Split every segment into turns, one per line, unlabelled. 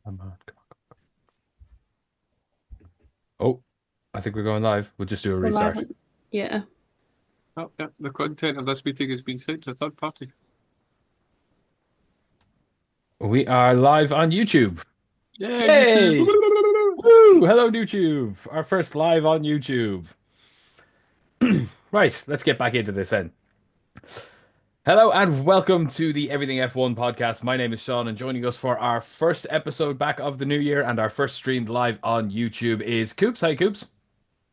Come on. Oh, I think we're going live. We'll just do a
We're live
restart.
on. Yeah.
Oh, yeah. The content of this meeting has been sent to a third party.
We are live on YouTube.
Yeah, YouTube.
Yay! Woo! Hello, YouTube. Our first live on YouTube. Right, let's get back into this then. Hello and welcome to the Everything F1 podcast. My name is Sean, and joining us for our first episode back of the new year and our first streamed live on YouTube is Coops. Hi, Coops.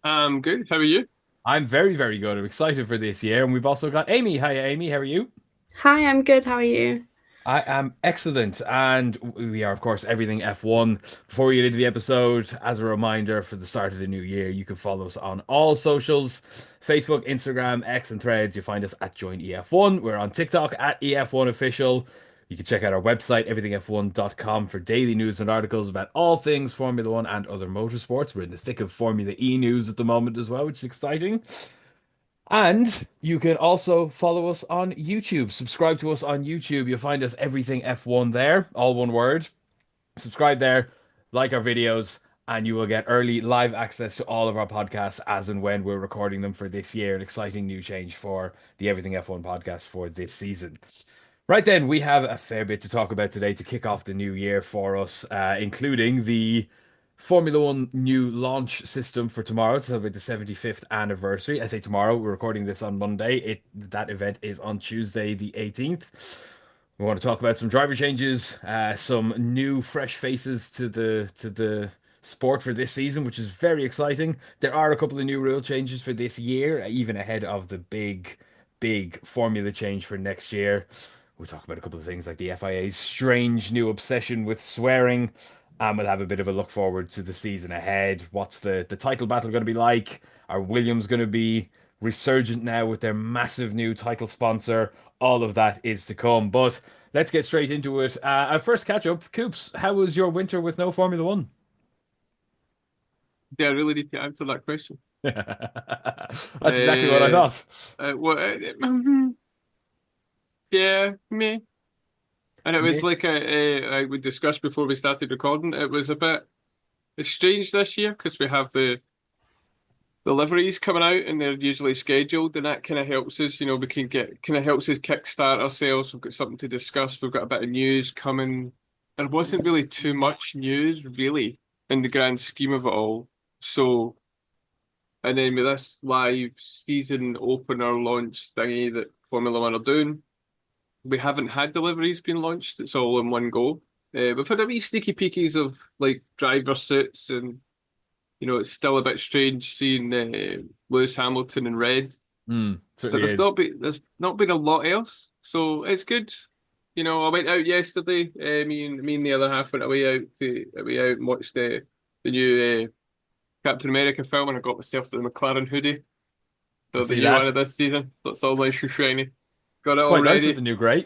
Good. How are you?
I'm very, very good. I'm excited for this year. And we've also got Amy. Hi, Amy. How are you?
Hi, I'm good. How are you?
I am excellent, and we are, of course, Everything F1. Before we get into the episode, as a reminder for the start of the new year, you can follow us on all socials: Facebook, Instagram, X, and Threads. You'll find us at Join EF1. We're on TikTok at EF1 Official. You can check out our website, everythingf1.com, for daily news and articles about all things Formula One and other motorsports. We're in the thick of Formula E news at the moment as well, which is exciting. And you can also follow us on YouTube. Subscribe to us on YouTube. You'll find us Everything F1 there, all one word. Subscribe there, like our videos, and you will get early live access to all of our podcasts as and when we're recording them for this year. An exciting new change for the Everything F1 podcast for this season. Right then, we have a fair bit to talk about today to kick off the new year for us, including the Formula One new launch system for tomorrow to celebrate the 75th anniversary. I say tomorrow, we're recording this on Monday. That event is on Tuesday, the 18th. We want to talk about some driver changes, some new fresh faces to the sport for this season, which is very exciting. There are a couple of new rule changes for this year, even ahead of the big formula change for next year. We'll talk about a couple of things like the FIA's strange new obsession with swearing. And we'll have a bit of a look forward to the season ahead. What's the title battle going to be like? Are Williams going to be resurgent now with their massive new title sponsor? All of that is to come. But let's get straight into it. Our first catch up, Coops, how was your winter with no Formula One?
Yeah, I really need to answer that question.
That's exactly what I
Uh,
thought.
what? Yeah, me. And it was
Me?
like we discussed before we started recording. It was a bit it's strange this year because we have the liveries coming out and they're usually scheduled, and that kind of helps us. We can get kind of helps us kickstart ourselves. We've got something to discuss. We've got a bit of news coming. There wasn't really too much news, really, in the grand scheme of it all. So, and then with this live season opener launch thingy that Formula One are doing, we haven't had deliveries being launched. It's all in one go. We've had a wee sneaky peekies of like driver suits, and it's still a bit strange seeing Lewis Hamilton in red, but
Certainly is.
there's not been a lot else, so it's good. I went out yesterday. Me and the other half went away out and watched the new Captain America film, and I got myself the McLaren hoodie.
I
So the
see
new one
that.
of this season. That's all nice and shiny. Got
It's
it all
quite nice with the
ready.
new grey.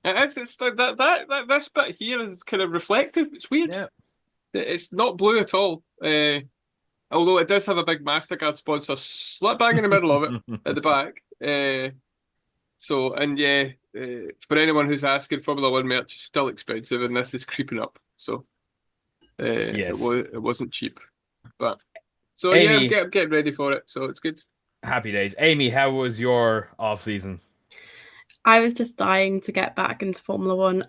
And it's like that this bit here is kind of reflective. It's weird.
Yeah.
It's not blue at all. Although it does have a big MasterCard sponsor slap bang in the middle of it at the back. And yeah, for anyone who's asking, Formula One merch is still expensive, and this is creeping up. So
Yes.
it wasn't cheap, but so yeah,
Amy,
I'm getting ready for it. So it's good.
happy days. Amy, how was your off season?
I was just dying to get back into Formula One.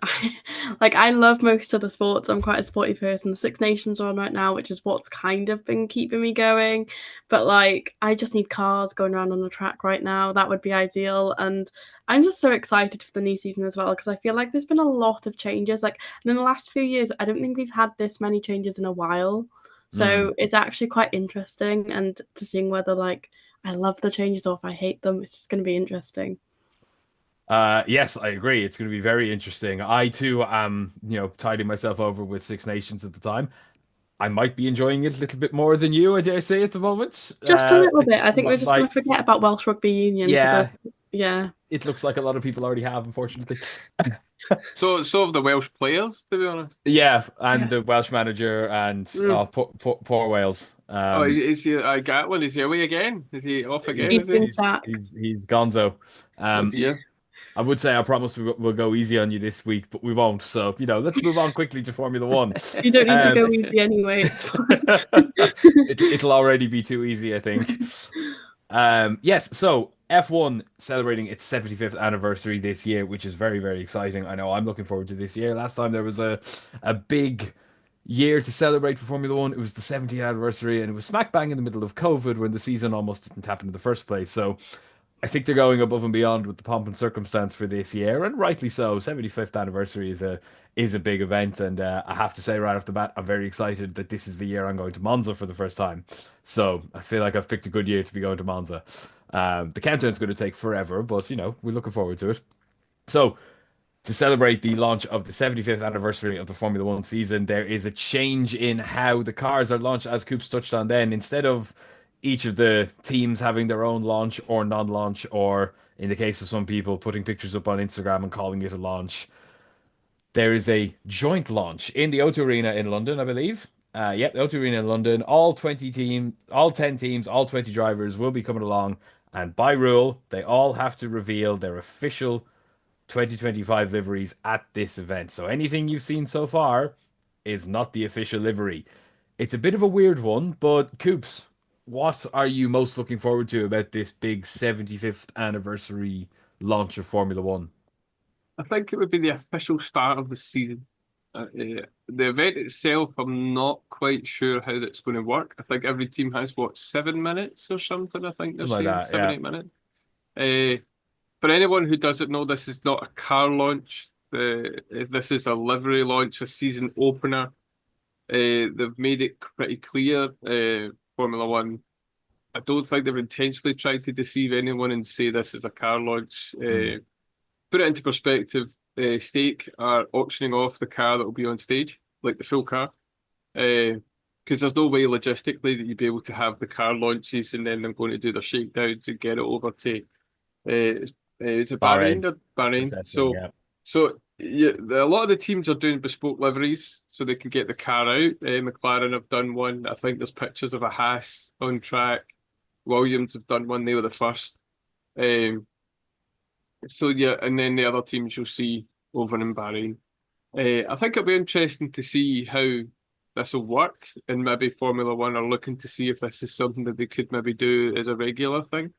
I love most of the sports. I'm quite a sporty person. The Six Nations are on right now, which is what's kind of been keeping me going. But I just need cars going around on the track right now. That would be ideal. And I'm just so excited for the new season as well because I feel like there's been a lot of changes. Like in the last few years, I don't think we've had this many changes in a while.
Mm.
So it's actually quite interesting and to seeing whether I love the changes or if I hate them. It's just going to be interesting.
Yes, I agree. It's going to be very interesting. I too am, tiding myself over with Six Nations at the time. I might be enjoying it a little bit more than you, I dare say, at the moment.
Just a little bit. I think we're just going
Like,
to forget about Welsh Rugby Union for the.
yeah,
Yeah.
it looks like a lot of people already have, unfortunately.
So have the Welsh players, to be honest.
Yeah, and
Yeah.
the Welsh manager and
Mm.
poor Wales.
Oh, is he? I got one. Is he away again? Is he off again?
He's
Is he?
been sacked.
He's Gonzo.
Oh
Um,
dear.
I would say I promise we'll go easy on you this week, but we won't. So, let's move on quickly to Formula One.
You don't need to
Um,
go easy anyway. It's fine.
it'll already be too easy, I think. Yes, so F1 celebrating its 75th anniversary this year, which is very, very exciting. I know I'm looking forward to this year. Last time there was a big year to celebrate for Formula One, it was the 70th anniversary, and it was smack bang in the middle of COVID when the season almost didn't happen in the first place. So I think they're going above and beyond with the pomp and circumstance for this year, and rightly so. 75th anniversary is a big event, and I have to say right off the bat, I'm very excited that this is the year I'm going to Monza for the first time. So I feel like I've picked a good year to be going to Monza. The countdown's going to take forever, but we're looking forward to it. So to celebrate the launch of the 75th anniversary of the Formula One season, there is a change in how the cars are launched, as Coops touched on then. Instead of each of the teams having their own launch or non-launch, or in the case of some people, putting pictures up on Instagram and calling it a launch, there is a joint launch in the O2 Arena in London, I believe. Yep, the O2 Arena in London. All 10 teams, all 20 drivers will be coming along, and by rule, they all have to reveal their official 2025 liveries at this event. So anything you've seen so far is not the official livery. It's a bit of a weird one, but Coops, what are you most looking forward to about this big 75th anniversary launch of Formula One?
I think it would be the official start of the season. The event itself, I'm not quite sure how that's going to work. I think every team has, what, 7 minutes or something, I think they're
Something like
saying,
that,
seven,
yeah.
8 minutes. For anyone who doesn't know, this is not a car launch. This is a livery launch, a season opener. They've made it pretty clear, Formula One. I don't think they've intentionally tried to deceive anyone and say this is a car launch. Put it into perspective, Stake are auctioning off the car that will be on stage, like the full car. Because there's no way logistically that you'd be able to have the car launches and then they're going to do their shakedowns and get it over to is it
Bahrain.
Bahrain.
Testing, yeah.
So yeah, a lot of the teams are doing bespoke liveries so they can get the car out. McLaren have done one. I think there's pictures of a Haas on track. Williams have done one. They were the first. So yeah, and then the other teams you'll see over in Bahrain. I think it'll be interesting to see how this will work, and maybe Formula One are looking to see if this is something that they could maybe do as a regular thing.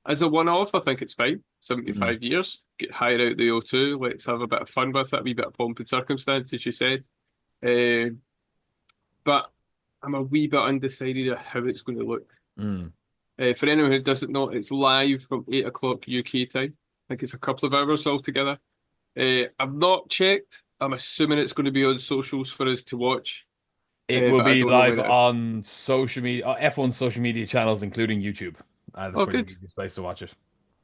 As a one-off, I think it's fine. 75 years, hire out the O2, let's have a bit of fun with it, a wee bit of pomp and circumstance, as you said. But I'm a wee bit undecided of how it's going to look. For anyone who doesn't know, it's live from 8 o'clock UK time. I think it's a couple of hours altogether. I've not checked. I'm assuming it's going to be on socials for us to watch.
It will
but I
be
don't know
live
when it is.
on social media, F1 social media channels, including YouTube. That's
Oh,
probably
good.
the easiest place to watch it.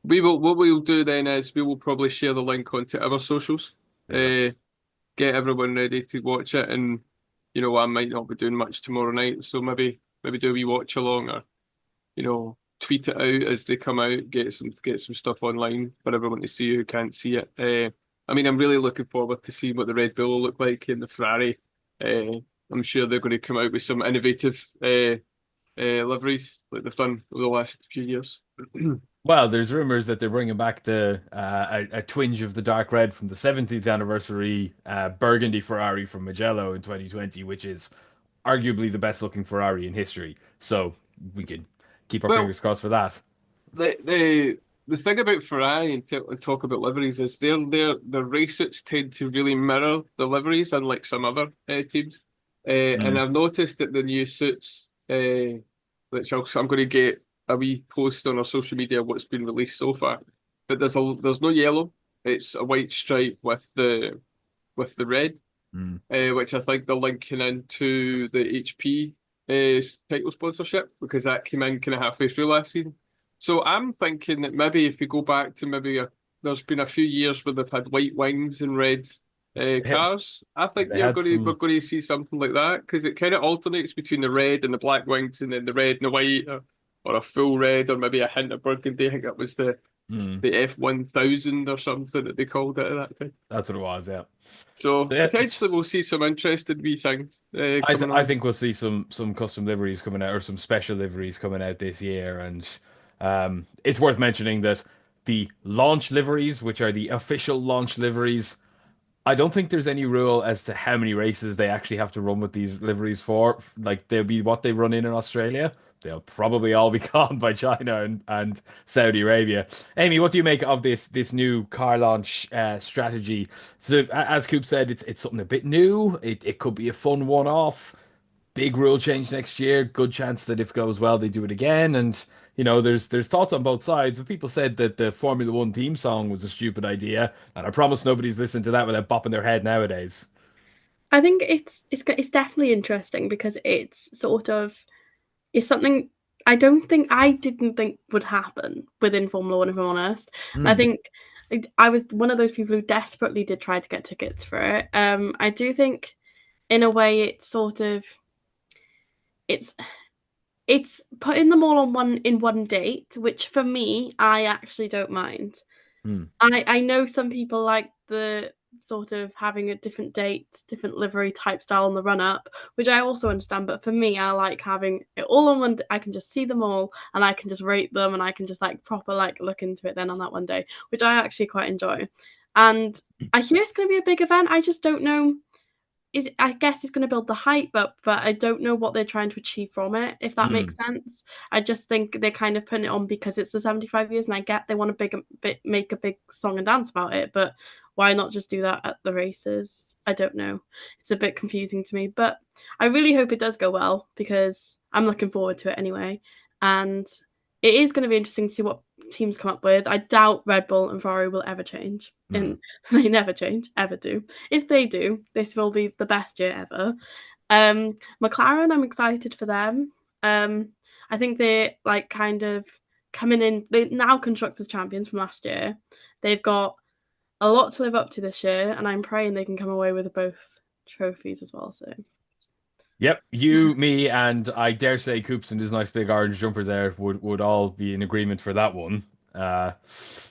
What we'll do then is we will probably share the link onto our socials.
There
Get everyone ready to watch it, and I might not be doing much tomorrow night, so maybe do a wee watch along, or tweet it out as they come out. Get some stuff online for everyone to see who can't see it. I mean, I'm really looking forward to see what the Red Bull will look like in the Ferrari. I'm sure they're going to come out with some innovative liveries like they've done over the last few years.
Well, there's rumors that they're bringing back the a twinge of the dark red from the 70th anniversary Burgundy Ferrari from Mugello in 2020, which is arguably the best looking Ferrari in history. So we can keep our
Well,
fingers crossed for that.
the thing about Ferrari and talk about liveries is their race suits tend to really mirror the liveries, unlike some other teams. And I've noticed that the new suits, which I'm going to get a wee post on our social media of what's been released so far, but there's no yellow. It's a white stripe with the red, which I think they're linking into the HP title sponsorship, because that came in kind of halfway through last season. So I'm thinking that maybe if we go back to there's been a few years where they've had white wings and red cars. I think
They had
we're going to see something like that, because it kind of alternates between the red and the black wings, and then the red and the white, or a full red, or maybe a hint of burgundy. I think that was the F1000 or something that they called it at that time.
That's what it was, yeah.
So
yeah,
potentially we'll see some interesting wee things coming
I
on.
think we'll see some custom liveries coming out, or some special liveries coming out this year, and it's worth mentioning that the launch liveries, which are the official launch liveries. I don't think there's any rule as to how many races they actually have to run with these liveries for. Like they'll be what they run in Australia. They'll probably all be gone by China and Saudi Arabia. Amy, what do you make of this new car launch strategy? So as Coop said, it's something a bit new. It could be a fun one-off. Big rule change next year. Good chance that if it goes well, they do it again. And there's thoughts on both sides. But people said that the Formula One theme song was a stupid idea, and I promise nobody's listening to that without bopping their head nowadays.
I think it's definitely interesting because it's something I didn't think would happen within Formula One, if I'm honest. And I
Hmm.
think I was one of those people who desperately did try to get tickets for it. I do think in a way it's it's putting them all on one date, which for me, I actually don't mind.
Hmm.
I know some people like the sort of having a different date, different livery type style on the run up, which I also understand. But for me, I like having it all on I can just see them all, and I can just rate them, and I can just like proper like look into it then on that one day, which I actually quite enjoy. And I hear it's going to be a big event. I just don't know I guess it's going to build the hype up, but I don't know what they're trying to achieve from it, if that
Hmm.
makes sense. I just think they're kind of putting it on because it's the 75 years, and I get they want to make a big song and dance about it, but why not just do that at the races? I don't know. It's a bit confusing to me, but I really hope it does go well because I'm looking forward to it anyway. And it is going to be interesting to see what teams come up with. I doubt Red Bull and Ferrari will ever change,
Hmm.
and they never change, ever do. If they do, this will be the best year ever. McLaren, I'm excited for them. Um, I think they're like kind of coming in. They're now constructors champions from last year. They've got a lot to live up to this year, and I'm praying they can come away with both trophies as well. So
Yep, you, me, and I dare say Coops and his nice big orange jumper there would all be in agreement for that one. Uh,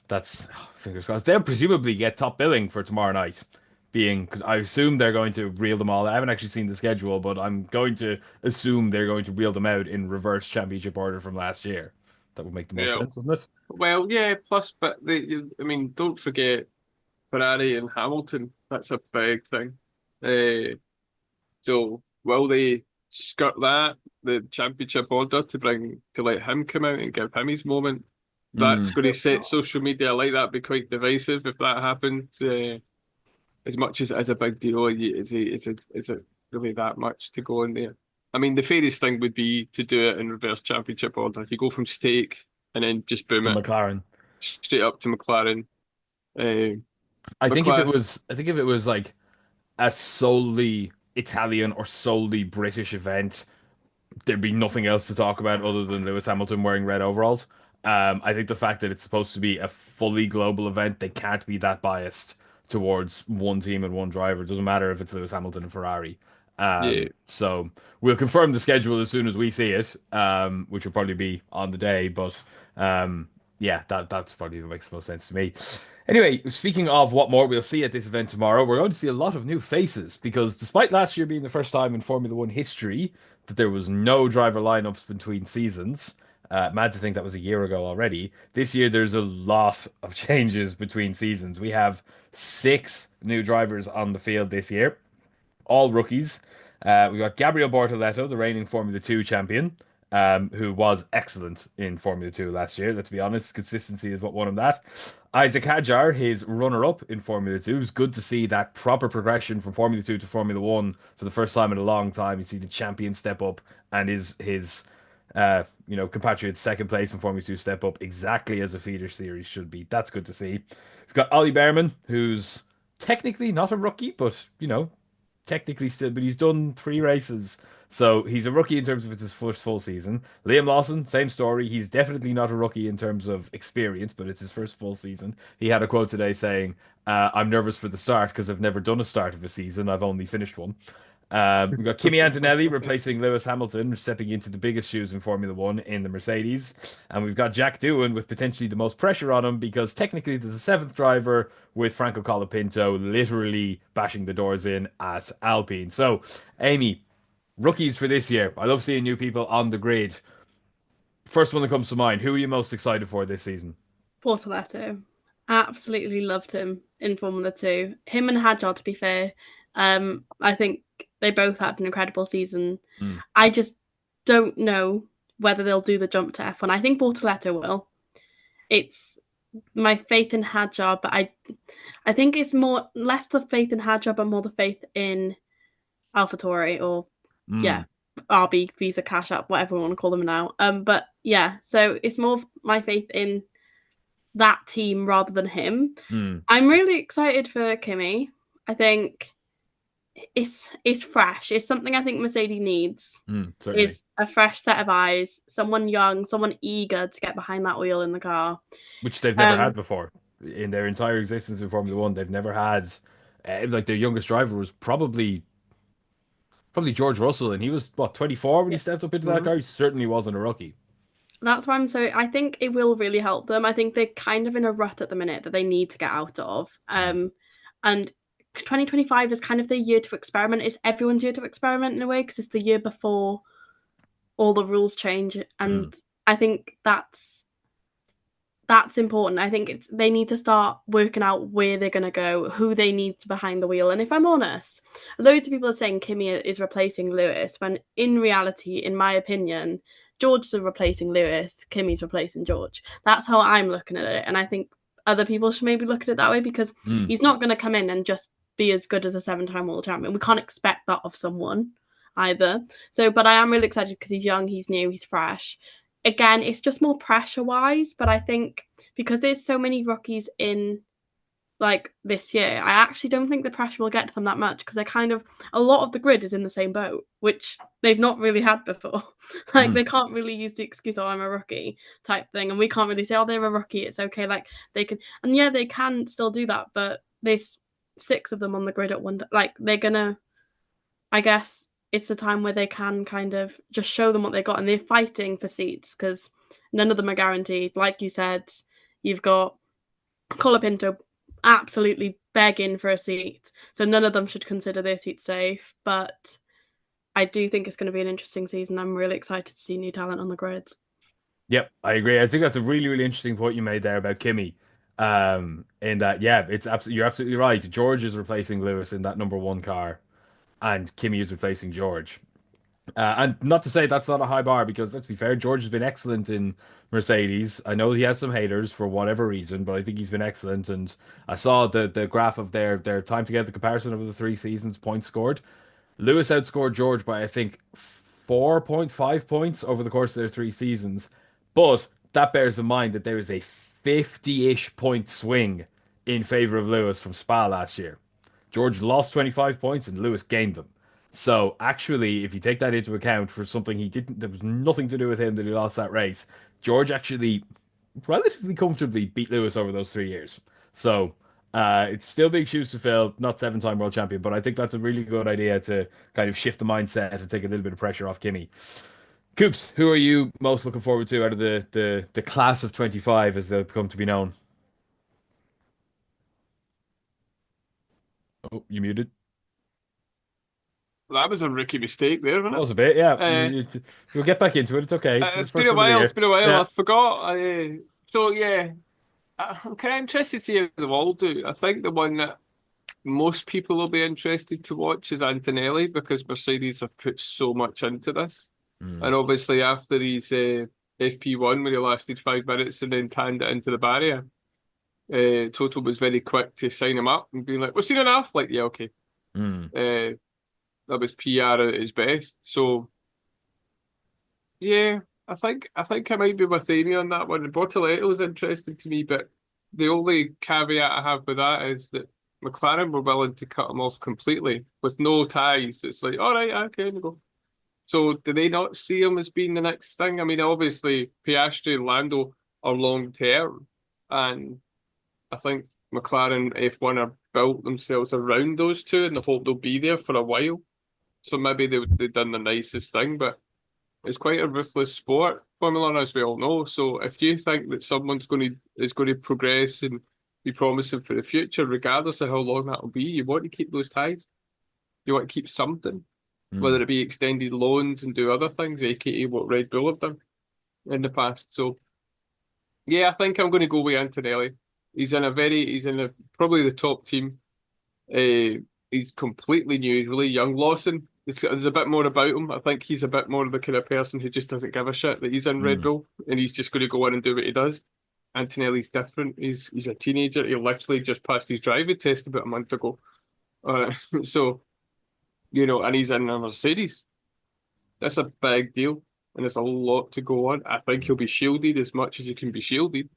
that's fingers crossed. They'll presumably get top billing for tomorrow night, being because I assume they're going to reel them all. I haven't actually seen the schedule, but I'm going to assume they're going to reel them out in reverse championship order from last year. That would make the most
Yeah.
sense, wouldn't it?
Well, yeah. Plus, but I mean, don't forget Ferrari and Hamilton. That's a big thing. So will they skirt the championship order to let him come out and give him his moment? That's
Mm.
going to set social media like that be quite divisive if that happens. As much as it is a big deal, is it really that much to go in there? I mean, the fairest thing would be to do it in reverse championship order. You go from stake and then just boom
To
it
McLaren.
straight up to McLaren. Uh, McLaren,
I think if it was like a solely Italian or solely British event, there'd be nothing else to talk about other than Lewis Hamilton wearing red overalls. I think the fact that it's supposed to be a fully global event, they can't be that biased towards one team and one driver. It doesn't matter if it's Lewis Hamilton and Ferrari.
yeah,
So we'll confirm the schedule as soon as we see it, which will probably be on the day. But yeah, that's probably what makes the most sense to me. Anyway, speaking of what more we'll see at this event tomorrow, we're going to see a lot of new faces because despite last year being the first time in Formula One history that there was no driver lineups between seasons. Mad to think that was a year ago already. This year, there's a lot of changes between seasons. We have 6 new drivers on the field this year, all rookies. We've got Gabriel Bortoleto, the reigning Formula 2 champion, who was excellent in Formula 2 last year. Let's be honest, consistency is what won him that. Isaac Hadjar, his runner-up in Formula 2. It was good to see that proper progression from Formula 2 to Formula 1 for the first time in a long time. You see the champion step up and his compatriot's second place in Formula 2 step up exactly as a feeder series should be. That's good to see. We've got Ollie Behrman, who's technically not a rookie, but technically still, but he's done 3 races. So he's a rookie in terms of it's his first full season. Liam Lawson, same story. He's definitely not a rookie in terms of experience, but it's his first full season. He had a quote today saying, I'm nervous for the start because I've never done a start of a season. I've only finished one. We've got Kimi Antonelli replacing Lewis Hamilton, stepping into the biggest shoes in Formula One in the Mercedes. And we've got Jack Doohan with potentially the most pressure on him because technically there's a 7th driver with Franco Colapinto literally bashing the doors in at Alpine. So, Amy, rookies for this year. I love seeing new people on the grid. First one that comes to mind, who are you most excited for this season?
Bortoletto. Absolutely loved him in Formula 2. Him and Hadjar, to be fair, I think they both had an incredible season. I just don't know whether they'll do the jump to F1. I think Bortoletto will. It's my faith in Hadjar, but I think it's more less the faith in Hadjar, but more the faith in AlphaTauri or RB, Visa, Cash App, whatever we want to call them now. But yeah, so it's more of my faith in that team rather than him. I'm really excited for Kimi. I think it's fresh. It's something I think Mercedes needs. Is a fresh set of eyes, someone young, someone eager to get behind that wheel in the car,
which they've never had before in their entire existence in Formula One. They've never had like their youngest driver was probably George Russell, and he was what 24 when he stepped up into that car. He certainly wasn't a rookie.
That's why I think it will really help them. I think they're kind of in a rut at the minute that they need to get out of. And 2025 is kind of the year to experiment. It's everyone's year to experiment in a way because it's the year before all the rules change. And I think that's important. I think they need to start working out where they're going to go, who they need behind the wheel. And if I'm honest, loads of people are saying Kimi is replacing Lewis, when in reality, in my opinion, George is replacing Lewis, Kimi's replacing George. That's how I'm looking at it. And I think other people should maybe look at it that way because he's not going to come in and just be as good as a 7-time world champion. We can't expect that of someone either. So, but I am really excited because he's young, he's new, he's fresh. Again, it's just more pressure-wise, but I think because there's so many rookies in like this year, I actually don't think the pressure will get to them that much because they're kind of a lot of the grid is in the same boat, which they've not really had before. Like they can't really use the excuse, "Oh, I'm a rookie" type thing, and we can't really say, "Oh, they're a rookie, it's okay." Like they can, and yeah, they can still do that, but there's 6 of them on the grid at one. Like they're gonna, I guess it's a time where they can kind of just show them what they got, and they're fighting for seats because none of them are guaranteed. Like you said, you've got Colapinto absolutely begging for a seat, so none of them should consider their seat safe. But I do think it's going to be an interesting season. I'm really excited to see new talent on the grids.
Yep, I agree. I think that's a really, really interesting point you made there about Kimi. In that, yeah, you're absolutely right. George is replacing Lewis in that number 1 car, and Kimi is replacing George. And not to say that's not a high bar, because let's be fair, George has been excellent in Mercedes. I know he has some haters for whatever reason, but I think he's been excellent. And I saw the graph of their time together, comparison of the 3 seasons, points scored. Lewis outscored George by I think 4.5 points over the course of their 3 seasons. But that bears in mind that there is a 50-ish point swing in favor of Lewis from Spa last year. George lost 25 points and Lewis gained them. So actually, if you take that into account for something there was nothing to do with him that he lost that race, George actually relatively comfortably beat Lewis over those 3 years. So it's still big shoes to fill, not 7-time world champion, but I think that's a really good idea to kind of shift the mindset and take a little bit of pressure off Kimi. Coops, who are you most looking forward to out of the class of 25 as they'll come to be known? Oh, you muted.
That was a rookie mistake there, wasn't it?
That was a bit, yeah. You'll get back into it. It's okay.
It's been a while. It's been a while.
Yeah.
I forgot. So yeah, I'm kind of interested to see how they all do. I think the one that most people will be interested to watch is Antonelli, because Mercedes have put so much into this. And obviously after his FP1, where he lasted 5 minutes and then tanned it into the barrier, Total was very quick to sign him up and being like, "We've seen enough." Like, yeah, okay. That was PR at its best. So yeah, I think I might be with Amy on that one. Bortoletto is interesting to me, but the only caveat I have with that is that McLaren were willing to cut him off completely with no ties. It's like, all right, okay, go. So do they not see him as being the next thing? I mean, obviously Piastri and Lando are long term, and I think McLaren F1 are built themselves around those two, and they hope they'll be there for a while. So maybe they've done the nicest thing, but it's quite a ruthless sport, Formula One, as we all know. So if you think that someone's is going to progress and be promising for the future, regardless of how long that will be, you want to keep those ties. You want to keep something, whether it be extended loans and do other things, aka what Red Bull have done in the past. So Yeah, I think I'm going to go with Antonelli. He's in probably the top team. He's completely new. He's really young. Lawson, there's a bit more about him. I think he's a bit more of the kind of person who just doesn't give a shit that he's in Red
Mm.
Bull and he's just going to go in and do what he does. Antonelli's different. He's a teenager. He literally just passed his driving test about a month ago. Uh, so and he's in a Mercedes. That's a big deal, and there's a lot to go on. I think he'll be shielded as much as he can be shielded,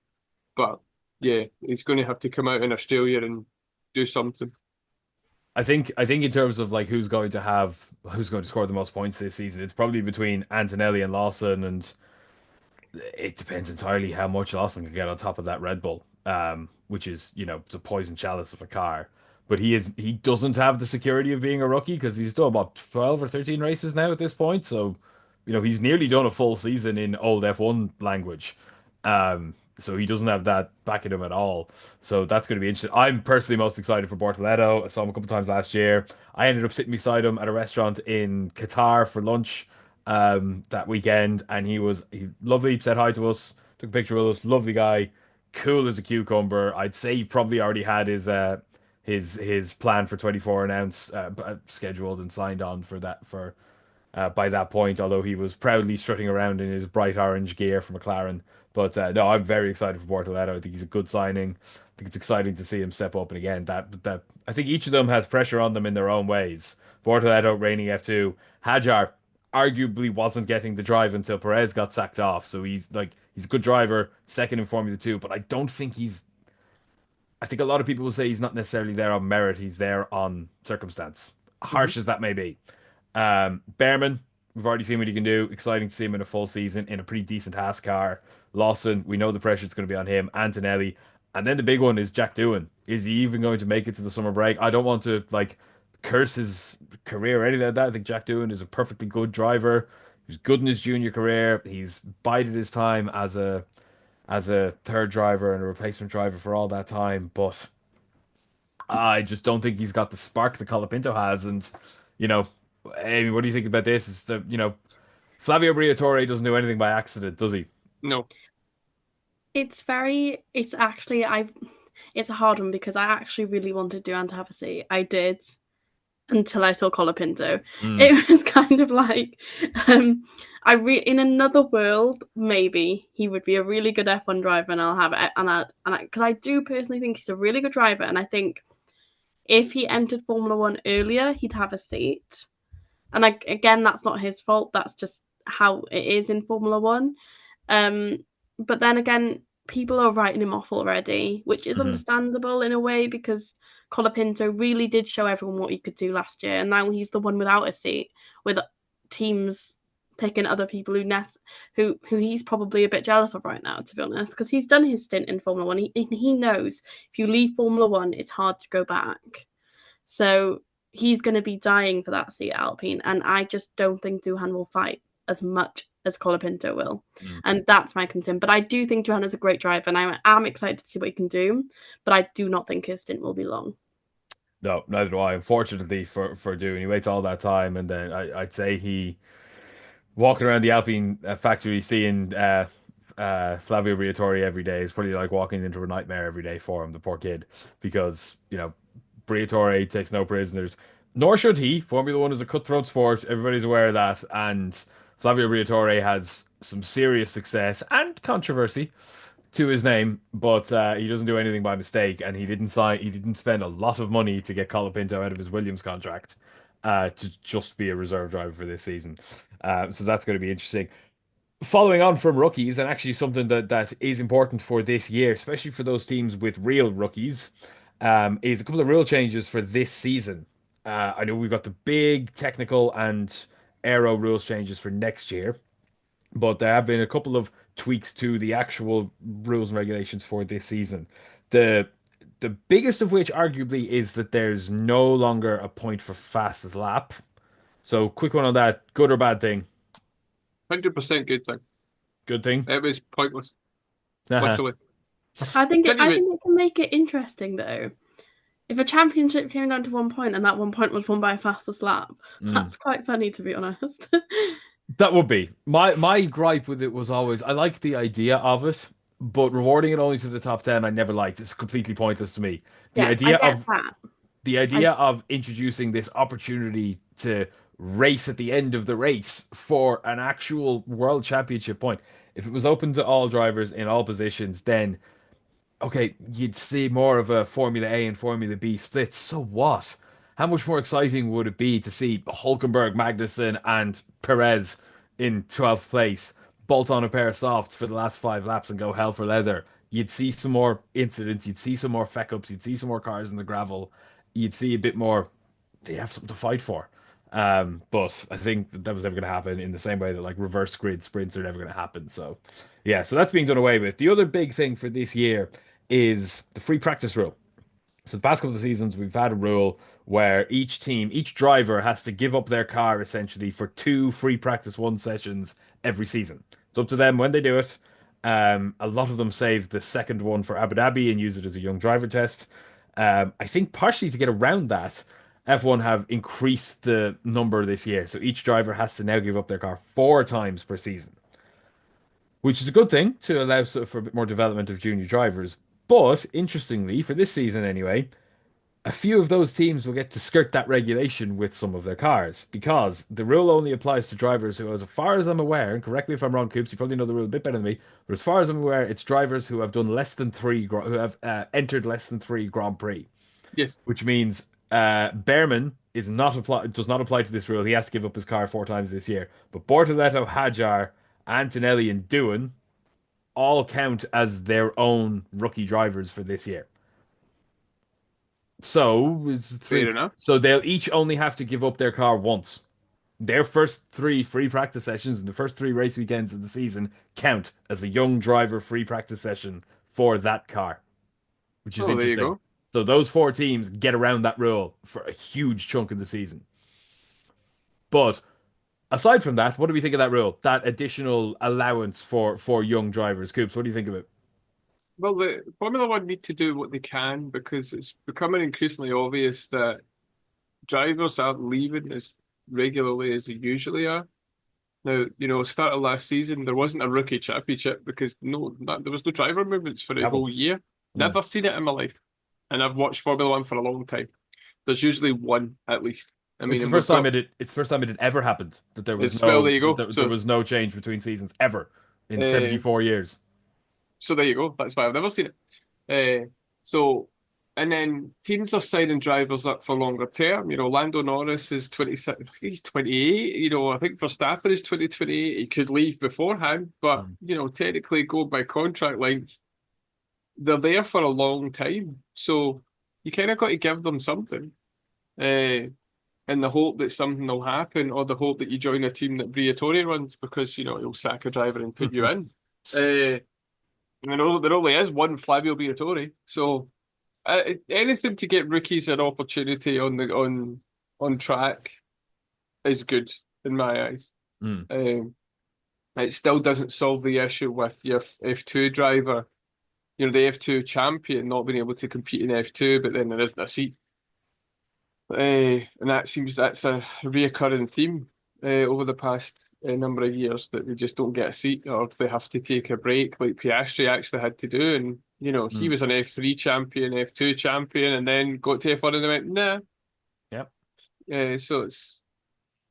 but yeah, he's going to have to come out in Australia and do something.
I think in terms of like who's going to score the most points this season, it's probably between Antonelli and Lawson, and it depends entirely how much Lawson can get on top of that Red Bull, which is it's a poison chalice of a car. But he doesn't have the security of being a rookie because he's done about 12 or 13 races now at this point. So, he's nearly done a full season in old F1 language. So he doesn't have that backing him at all. So that's going to be interesting. I'm personally most excited for Bortoleto. I saw him a couple times last year. I ended up sitting beside him at a restaurant in Qatar for lunch that weekend, and he lovely, said hi to us, took a picture with us, lovely guy, cool as a cucumber. I'd say he probably already had his plan for 24 announced, scheduled and signed on for that for by that point, although he was proudly strutting around in his bright orange gear for McLaren. But no, I'm very excited for Bortoleto. I think he's a good signing. I think it's exciting to see him step up. And again, that I think each of them has pressure on them in their own ways. Bortoleto reigning F2, Hajar arguably wasn't getting the drive until Perez got sacked off. So he's a good driver, second in Formula 2, but I don't think he's I think a lot of people will say he's not necessarily there on merit, he's there on circumstance.
Mhm.
Harsh as that may be. Behrman, we've already seen what he can do. Exciting to see him in a full season in a pretty decent Haas car. Lawson, we know the pressure is going to be on him. Antonelli. And then the big one is Jack Doohan. Is he even going to make it to the summer break? I don't want to curse his career or anything like that. I think Jack Doohan is a perfectly good driver. He was good in his junior career. He's bided his time as a third driver and a replacement driver for all that time, but I just don't think he's got the spark that Colapinto has. And you know, Amy, what do you think about this? Is that Flavio Briatore doesn't do anything by accident, does he?
No.
It's actually, it's a hard one because I actually really wanted Duran to have a seat. I did until I saw Colapinto.
Mm,
It was kind of like, in another world, maybe he would be a really good F1 driver and I'll have it. Because I do personally think he's a really good driver. And I think if he entered Formula One earlier, he'd have a seat. And again, that's not his fault. That's just how it is in Formula One. But then again, people are writing him off already, which is
mhm.
understandable in a way because Colapinto really did show everyone what he could do last year, and now he's the one without a seat, with teams picking other people who he's probably a bit jealous of right now, to be honest, because he's done his stint in Formula One. He knows if you leave Formula One, it's hard to go back. So he's going to be dying for that seat at Alpine, and I just don't think Duhan will fight as much as Colapinto will.
Mm.
And that's my concern. But I do think Duhan is a great driver, and I am excited to see what he can do. But I do not think his stint will be long.
No, neither do I. Unfortunately for doing, he waits all that time, and then I'd say he walking around the Alpine factory seeing Flavio Briatore every day is probably like walking into a nightmare every day for him, the poor kid, because Briatore takes no prisoners, nor should he. Formula One is a cutthroat sport. Everybody's aware of that. And Flavio Briatore has some serious success and controversy to his name, but he doesn't do anything by mistake. And he didn't spend a lot of money to get Colapinto out of his Williams contract to just be a reserve driver for this season. So that's going to be interesting. Following on from rookies, and actually something that is important for this year, especially for those teams with real rookies, is a couple of rule changes for this season. I know we've got the big technical and aero rules changes for next year, but there have been a couple of tweaks to the actual rules and regulations for this season. The the biggest of which arguably is that there's no longer a point for fastest lap. So quick one on that, good or bad thing?
100% good thing.
Good thing.
It was pointless,
Uh-huh.
literally.
I think
Didn't
I
even
think it can make it interesting though. If a championship came down to 1 point and that 1 point was won by a fastest lap,
Mm.
that's quite funny to be honest.
That would be my gripe with it was always I like the idea of it. but rewarding it only to the top 10, I never liked. It's completely pointless to me. The
Yes, I
idea
get
of
that.
the
I
idea of introducing this opportunity to race at the end of the race for an actual world championship point. If it was open to all drivers in all positions, then okay, you'd see more of a Formula A and Formula B split. So what? How much more exciting would it be to see Hulkenberg, Magnussen, and Perez in 12th place bolt on a pair of softs for the last 5 laps and go hell for leather? You'd see some more incidents, you'd see some more feck ups, you'd see some more cars in the gravel, you'd see a bit more. They have something to fight for. But I think that was never going to happen in the same way that like reverse grid sprints are never going to happen. So, yeah, so that's being done away with. The other big thing for this year is the free practice rule. So the past couple of seasons, we've had a rule where each team, each driver has to give up their car essentially for 2 free practice 1 sessions every season. It's up to them when they do it. A lot of them save the second one for Abu Dhabi and use it as a young driver test. I think partially to get around that, F1 have increased the number this year. So each driver has to now give up their car 4 times per season, which is a good thing to allow for a bit more development of junior drivers. But interestingly, for this season anyway, a few of those teams will get to skirt that regulation with some of their cars because the rule only applies to drivers who, as far as I'm aware, and correct me if I'm wrong, Coops, you probably know the rule a bit better than me, but as far as I'm aware, it's drivers who have done less than who have entered less than 3 Grand Prix,
Yes.
which means Behrman does not apply to this rule. He has to give up his car 4 times this year. But Bortoleto, Hadjar, Antonelli, and Doohan all count as their own rookie drivers for this year. So it's
Fair
3.
enough.
So they'll each only have to give up their car once. Their first 3 free practice sessions and the first 3 race weekends of the season count as a young driver free practice session for that car, which is
Oh, there you
interesting.
go.
So those 4 teams get around that rule for a huge chunk of the season. But aside from that, what do we think of that rule? That additional allowance for young drivers. Coops, what do you think of it?
Well, the Formula One need to do what they can because it's becoming increasingly obvious that drivers aren't leaving as regularly as they usually are. Now, start of last season, there wasn't a rookie championship because there was no driver movements for a
Travel.
whole year.
Mm.
Never seen it in my life. And I've watched Formula One for a long time. There's usually one at least. I mean,
It's the
and we've
first time
got
it's the first time it had ever happened that there was
it's well, there
no
you go.
there was no change between seasons ever in
Uh,
74 years.
so there you go. That's why I've never seen it. So, and then teams are signing drivers up for longer term. Lando Norris is 26, he's 28. I think Verstappen is 2028. He could leave beforehand, but,
Mm.
Technically going by contract length, they're there for a long time. So you kind of got to give them something in the hope that something will happen or the hope that you join a team that Briatore runs because, he'll sack a driver and put you in. There only is one Flavio Briatore, so anything to get rookies an opportunity on track is good in my eyes.
Mm.
It still doesn't solve the issue with your F2 driver, the F2 champion not being able to compete in F2, but then there isn't a seat. And that's a reoccurring theme over the past number of years that they just don't get a seat or they have to take a break like Piastri actually had to do. And, he
Mm.
was an F3 champion, F2 champion, and then got to F1 and they went, nah.
Yep.
So it's,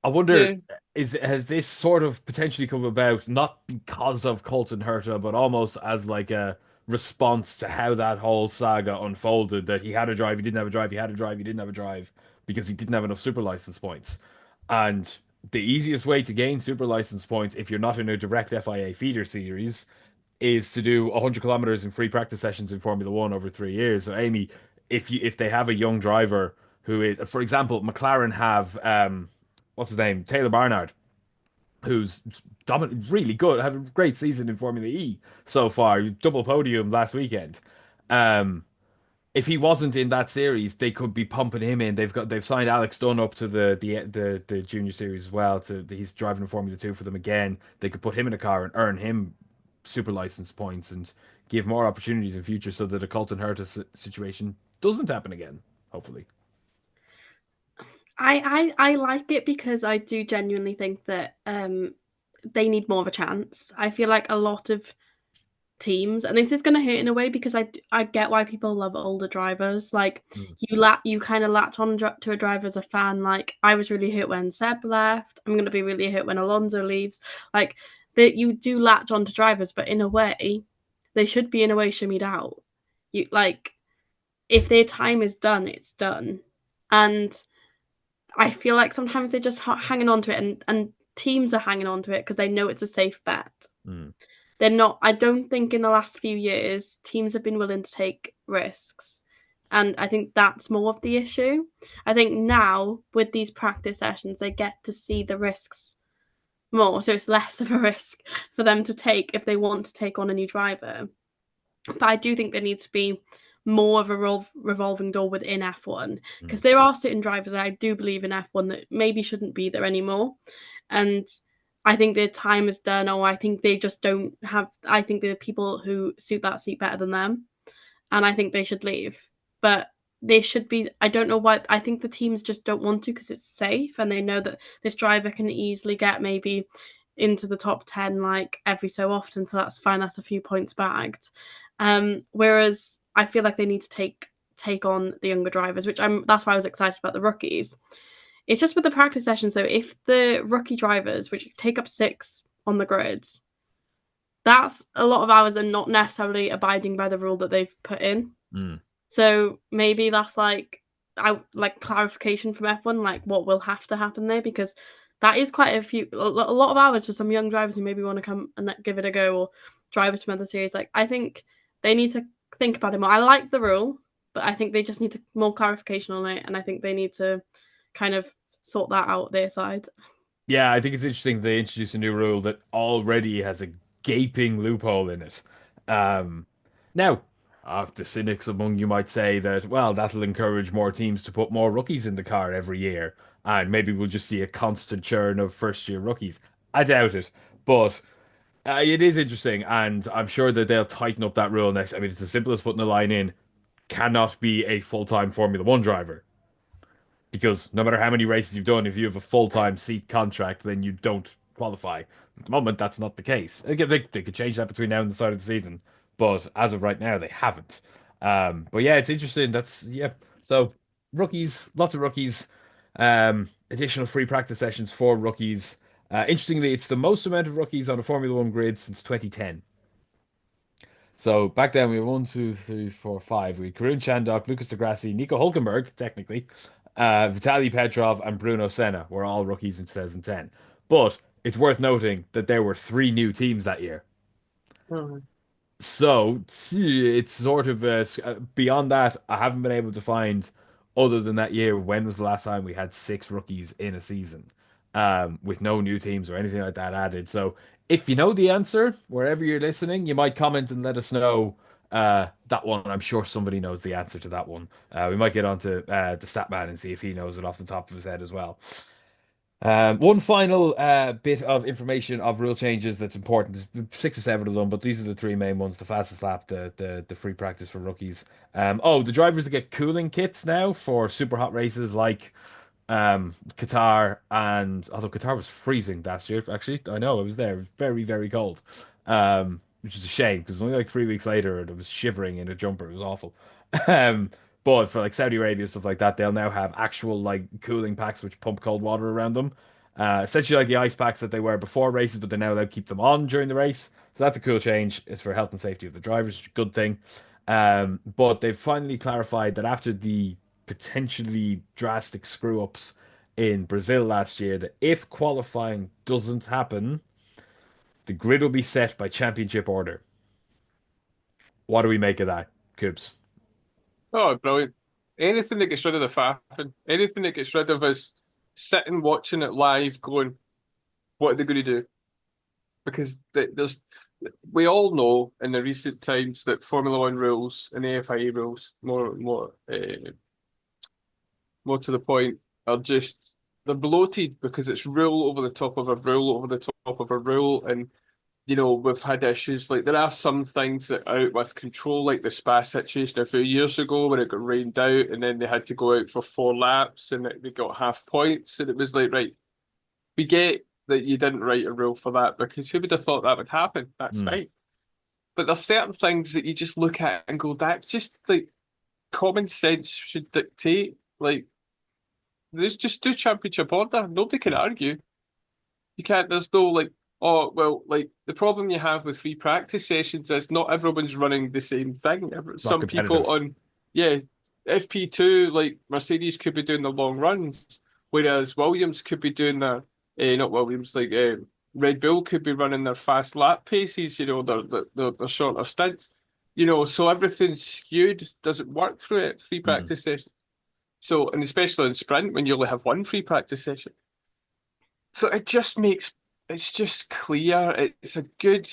I
yeah.
wonder, has this sort of potentially come about not because of Colton Herta, but almost as like a response to how that whole saga unfolded? That he had a drive, he didn't have a drive, he had a drive, he didn't have a drive because he didn't have enough super license points. And the easiest way to gain super license points if you're not in a direct FIA feeder series is to do 100 kilometers in free practice sessions in Formula One over 3 years. So, Amy, if they have a young driver who is, for example, McLaren have what's his name, Taylor Barnard, who's dominant, really good, have a great season in Formula E so far, double podium last weekend. Um, if he wasn't in that series, they could be pumping him in. They've signed Alex Dunn up to the junior series as well. He's driving in Formula Two for them again. They could put him in a car and earn him super license points and give more opportunities in future, so that a Colton Herta situation doesn't happen again. Hopefully,
I like it because I do genuinely think that they need more of a chance. I feel like a lot of teams, and this is going to hurt in a way because I get why people love older drivers. Like you kind of latch on to a driver as a fan. Like I was really hurt when Seb left. I'm going to be really hurt when Alonso leaves. Like that you do latch on to drivers, but in a way, they should be in a way shimmied out. You like if their time is done, it's done, and I feel like sometimes they're just hanging on to it, and teams are hanging on to it because they know it's a safe bet. They're not. I don't think in the last few years teams have been willing to take risks, and I think that's more of the issue. I think now with these practice sessions, they get to see the risks more, so it's less of a risk for them to take if they want to take on a new driver. But I do think there needs to be more of a revolving door within F1 because there are certain drivers I do believe in F1 that maybe shouldn't be there anymore, and I think their time is done, or I think they just don't have. I think there are people who suit that seat better than them, and I think they should leave. But they should be. I don't know why. I think the teams just don't want to because it's safe, and they know that this driver can easily get maybe into the top 10 like every so often, so that's fine. That's a few points bagged. Whereas I feel like they need to take on the younger drivers, that's why I was excited about the rookies. It's just with the practice session. So if the rookie drivers, which take up 6 on the grids, that's a lot of hours and not necessarily abiding by the rule that they've put in. So maybe that's like clarification from F1, like what will have to happen there, because that is quite a lot of hours for some young drivers who maybe want to come and give it a go, or drivers from other series. Like I think they need to think about it more. I like the rule, but I think they just need more clarification on it, and I think they need to kind of sort that out their side.
Yeah, I think it's interesting they introduced a new rule that already has a gaping loophole in it. Now, the cynics among you might say that, well, that'll encourage more teams to put more rookies in the car every year, and maybe we'll just see a constant churn of first-year rookies. I doubt it, but it is interesting, and I'm sure that they'll tighten up that rule next. I mean, it's as simple as putting a line in, cannot be a full-time Formula One driver. Because no matter how many races you've done, if you have a full-time seat contract, then you don't qualify. At the moment, that's not the case. Again, they could change that between now and the start of the season, but as of right now, they haven't. But yeah, it's interesting. So rookies, lots of rookies. Additional free practice sessions for rookies. Interestingly, it's the most amount of rookies on a Formula One grid since 2010. So back then we had 1, 2, 3, 4, 5. We had Karun Chandok, Lucas di Grassi, Nico Hulkenberg, technically, Vitaly Petrov, and Bruno Senna were all rookies in 2010. But it's worth noting that there were 3 new teams that year. So it's sort of beyond that. I haven't been able to find, other than that year, when was the last time we had 6 rookies in a season, with no new teams or anything like that added. So if you know the answer, wherever you're listening, you might comment and let us know that one. I'm sure somebody knows the answer to that one. We might get onto the stat man and see if he knows it off the top of his head as well. One final bit of information of rule changes that's important. There's 6 or 7 of them, but these are the 3 main ones. The fastest lap, the free practice for rookies. The drivers get cooling kits now for super hot races like Qatar, and although Qatar was freezing last year, actually, I know I was there. It was very, very cold. Which is a shame because only like 3 weeks later, it was shivering in a jumper. It was awful. But for like Saudi Arabia, stuff like that, they'll now have actual like cooling packs which pump cold water around them. Essentially like the ice packs that they were before races, but they now keep them on during the race. So that's a cool change. It's for health and safety of the drivers, which is a good thing. But they've finally clarified that after the potentially drastic screw ups in Brazil last year, that if qualifying doesn't happen, the grid will be set by championship order. What do we make of that, Coops?
Oh, brilliant. Anything that gets rid of the faffing, anything that gets rid of us sitting watching it live going, what are they going to do? Because we all know in the recent times that Formula One rules and the FIA rules, more to the point, they're bloated because it's rule over the top of a rule over the top of a rule. And we've had issues, like there are some things that are out with control, like the Spa situation a few years ago when it got rained out and then they had to go out for 4 laps and they got half points, and it was like, right, we get that you didn't write a rule for that because who would have thought that would happen? That's fine. but there's certain things that you just look at and go, that's just like common sense should dictate. Like, there's just two championship order. Nobody can argue. You can't, there's no like, oh, well, like the problem you have with free practice sessions is not everyone's running the same thing.
Not
Some people
competitive.
on, yeah, FP2, like Mercedes could be doing the long runs, whereas Williams could be doing their, not Williams, like Red Bull could be running their fast lap paces, their shorter stints. So everything's skewed, doesn't work through it, free
Mm.
practice sessions. So, and especially in sprint when you only have one free practice session. So it's just clear. It's a good.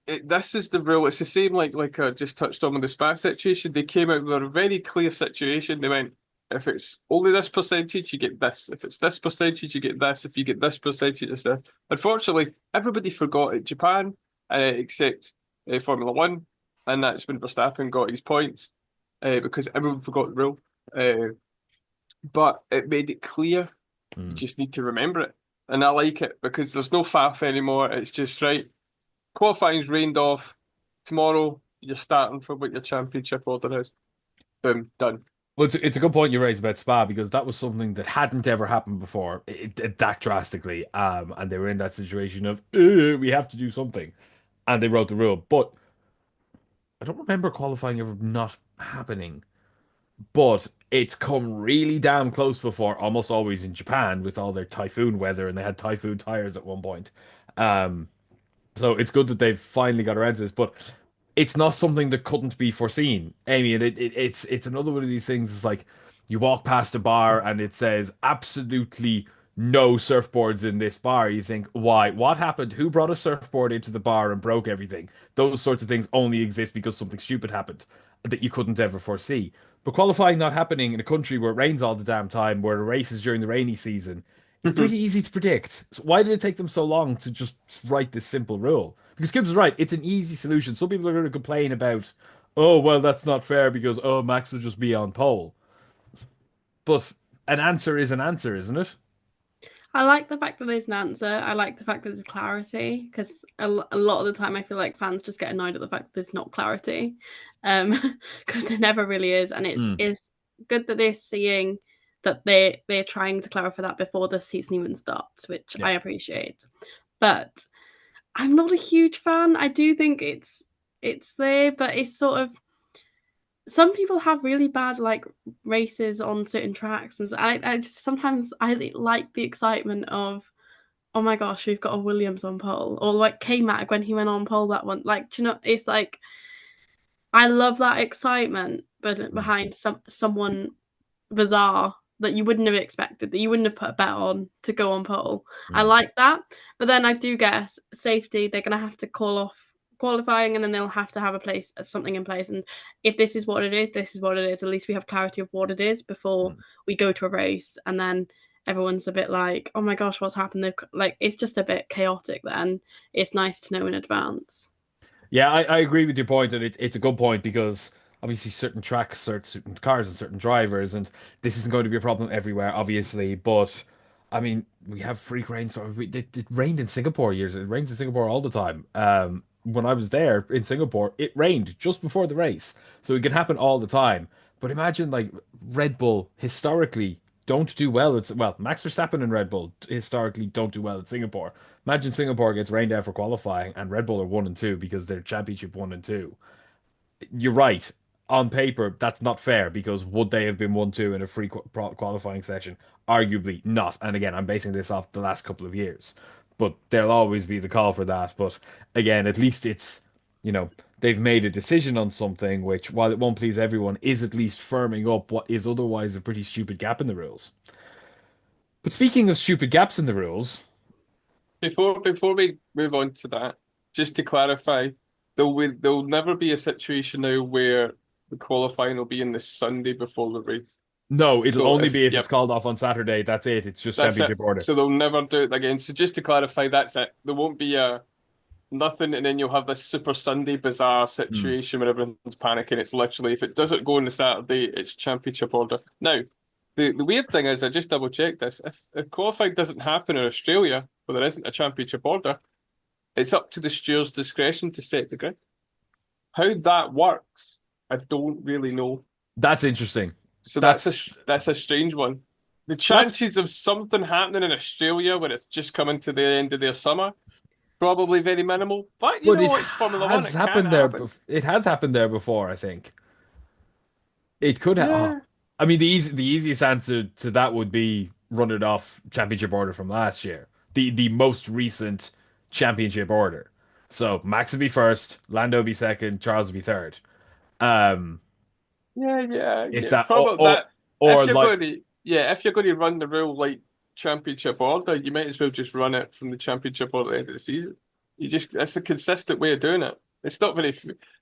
This is the rule. It's the same like I just touched on with the SPA situation. They came out with a very clear situation. They went, if it's only this percentage, you get this. If it's this percentage, you get this. If you get this percentage, it's this. Unfortunately, everybody forgot it. Japan, except Formula One, and that's when Verstappen got his points because everyone forgot the rule. But it made it clear. You
Mm.
just need to remember it. And I like it because there's no faff anymore. It's just right. Qualifying's rained off. Tomorrow, you're starting for what your championship order is. Boom, done.
Well, it's a good point you raised about Spa because that was something that hadn't ever happened before, that drastically. And they were in that situation of we have to do something, and they wrote the rule. But I don't remember qualifying ever not happening. But it's come really damn close before, almost always in Japan with all their typhoon weather, and they had typhoon tires at one point. Um, so it's good that they've finally got around to this, but it's not something that couldn't be foreseen, Amy. And it's another one of these things. It's like you walk past a bar and it says absolutely no surfboards in this bar. You think, why? What happened? Who brought a surfboard into the bar and broke everything? Those sorts of things only exist because something stupid happened that you couldn't ever foresee. But qualifying not happening in a country where it rains all the damn time, where the race is during the rainy season, it's pretty easy to predict. So why did it take them so long to just write this simple rule? Because Gibbs is right, it's an easy solution. Some people are going to complain about, oh, well, that's not fair because, oh, Max will just be on pole. But an answer is an answer, isn't it?
I like the fact that there's an answer. I like the fact that there's clarity because a lot of the time I feel like fans just get annoyed at the fact that there's not clarity, because there never really is. And it's
Mm.
is good that they're seeing that they're trying to clarify that before the season even starts, which
Yeah.
I appreciate. But I'm not a huge fan. I do think it's there, but it's sort of some people have really bad like races on certain tracks, and so I just sometimes I like the excitement of oh my gosh, we've got a Williams on pole, or like K-Mag when he went on pole that one. Like, do you know, it's like I love that excitement, but
Mm.
behind someone bizarre that you wouldn't have expected, that you wouldn't have put a bet on to go on pole. I
Mm.
like that, but then I do guess safety. They're gonna have to call off qualifying, and then they'll have to have something in place. And if this is what it is, this is what it is. At least we have clarity of what it is before
Mm.
we go to a race, and then everyone's a bit like, oh my gosh, what's happened? Like it's just a bit chaotic. Then it's nice to know in advance.
Yeah, I agree with your point, and it's a good point because obviously certain tracks, certain cars, and certain drivers, and this isn't going to be a problem everywhere, obviously. But I mean, we have freak rain. So it rained in Singapore years. It rains in Singapore all the time. When I was there in Singapore, it rained just before the race, so it can happen all the time. But imagine like Red Bull historically don't do well. It's well, Max Verstappen and Red Bull historically don't do well at Singapore. Imagine Singapore gets rained out for qualifying and Red Bull are 1 and 2 because they're championship 1 and 2. You're right. On paper, that's not fair because would they have been 1-2 in a free qualifying session? Arguably not. And again, I'm basing this off the last couple of years. But there'll always be the call for that. But again, at least it's, they've made a decision on something which, while it won't please everyone, is at least firming up what is otherwise a pretty stupid gap in the rules. But speaking of stupid gaps in the rules,
Before we move on to that, just to clarify, there'll never be a situation now where the qualifying will be in the Sunday before the race.
no, it'll
So
only
if
be if it's
yep,
called off on Saturday. That's it. It's just
that's it.
championship order.
So they'll never do it again. So just to clarify, that's it. There won't be a nothing, and then you'll have this Super Sunday bizarre
Mm.
situation where everyone's panicking. It's literally if it doesn't go on the Saturday, it's championship order. Now, the weird thing is, I just double checked this. If qualifying doesn't happen in Australia, where there isn't a championship order, it's up to the steward's discretion to set the grid. How that works, I don't really know.
That's interesting.
So
That's
that's a strange one. The
so that's
chances of something happening in Australia when it's just coming to the end of their summer, probably very minimal. But you
but it
know, it's Formula One;
has
it can
happened there.
happen.
It has happened there before, I think. It could have. Oh,
Yeah.
I mean, the easiest answer to that would be run it off championship order from last year, the most recent championship order. So Max would be first, Lando would be second, Charles would be third. Um, if
Yeah.
that
Probably that
or like
if you're going to run the real like championship order, you might as well just run it from the championship order at the end of the season. You just that's the consistent way of doing it. It's not very.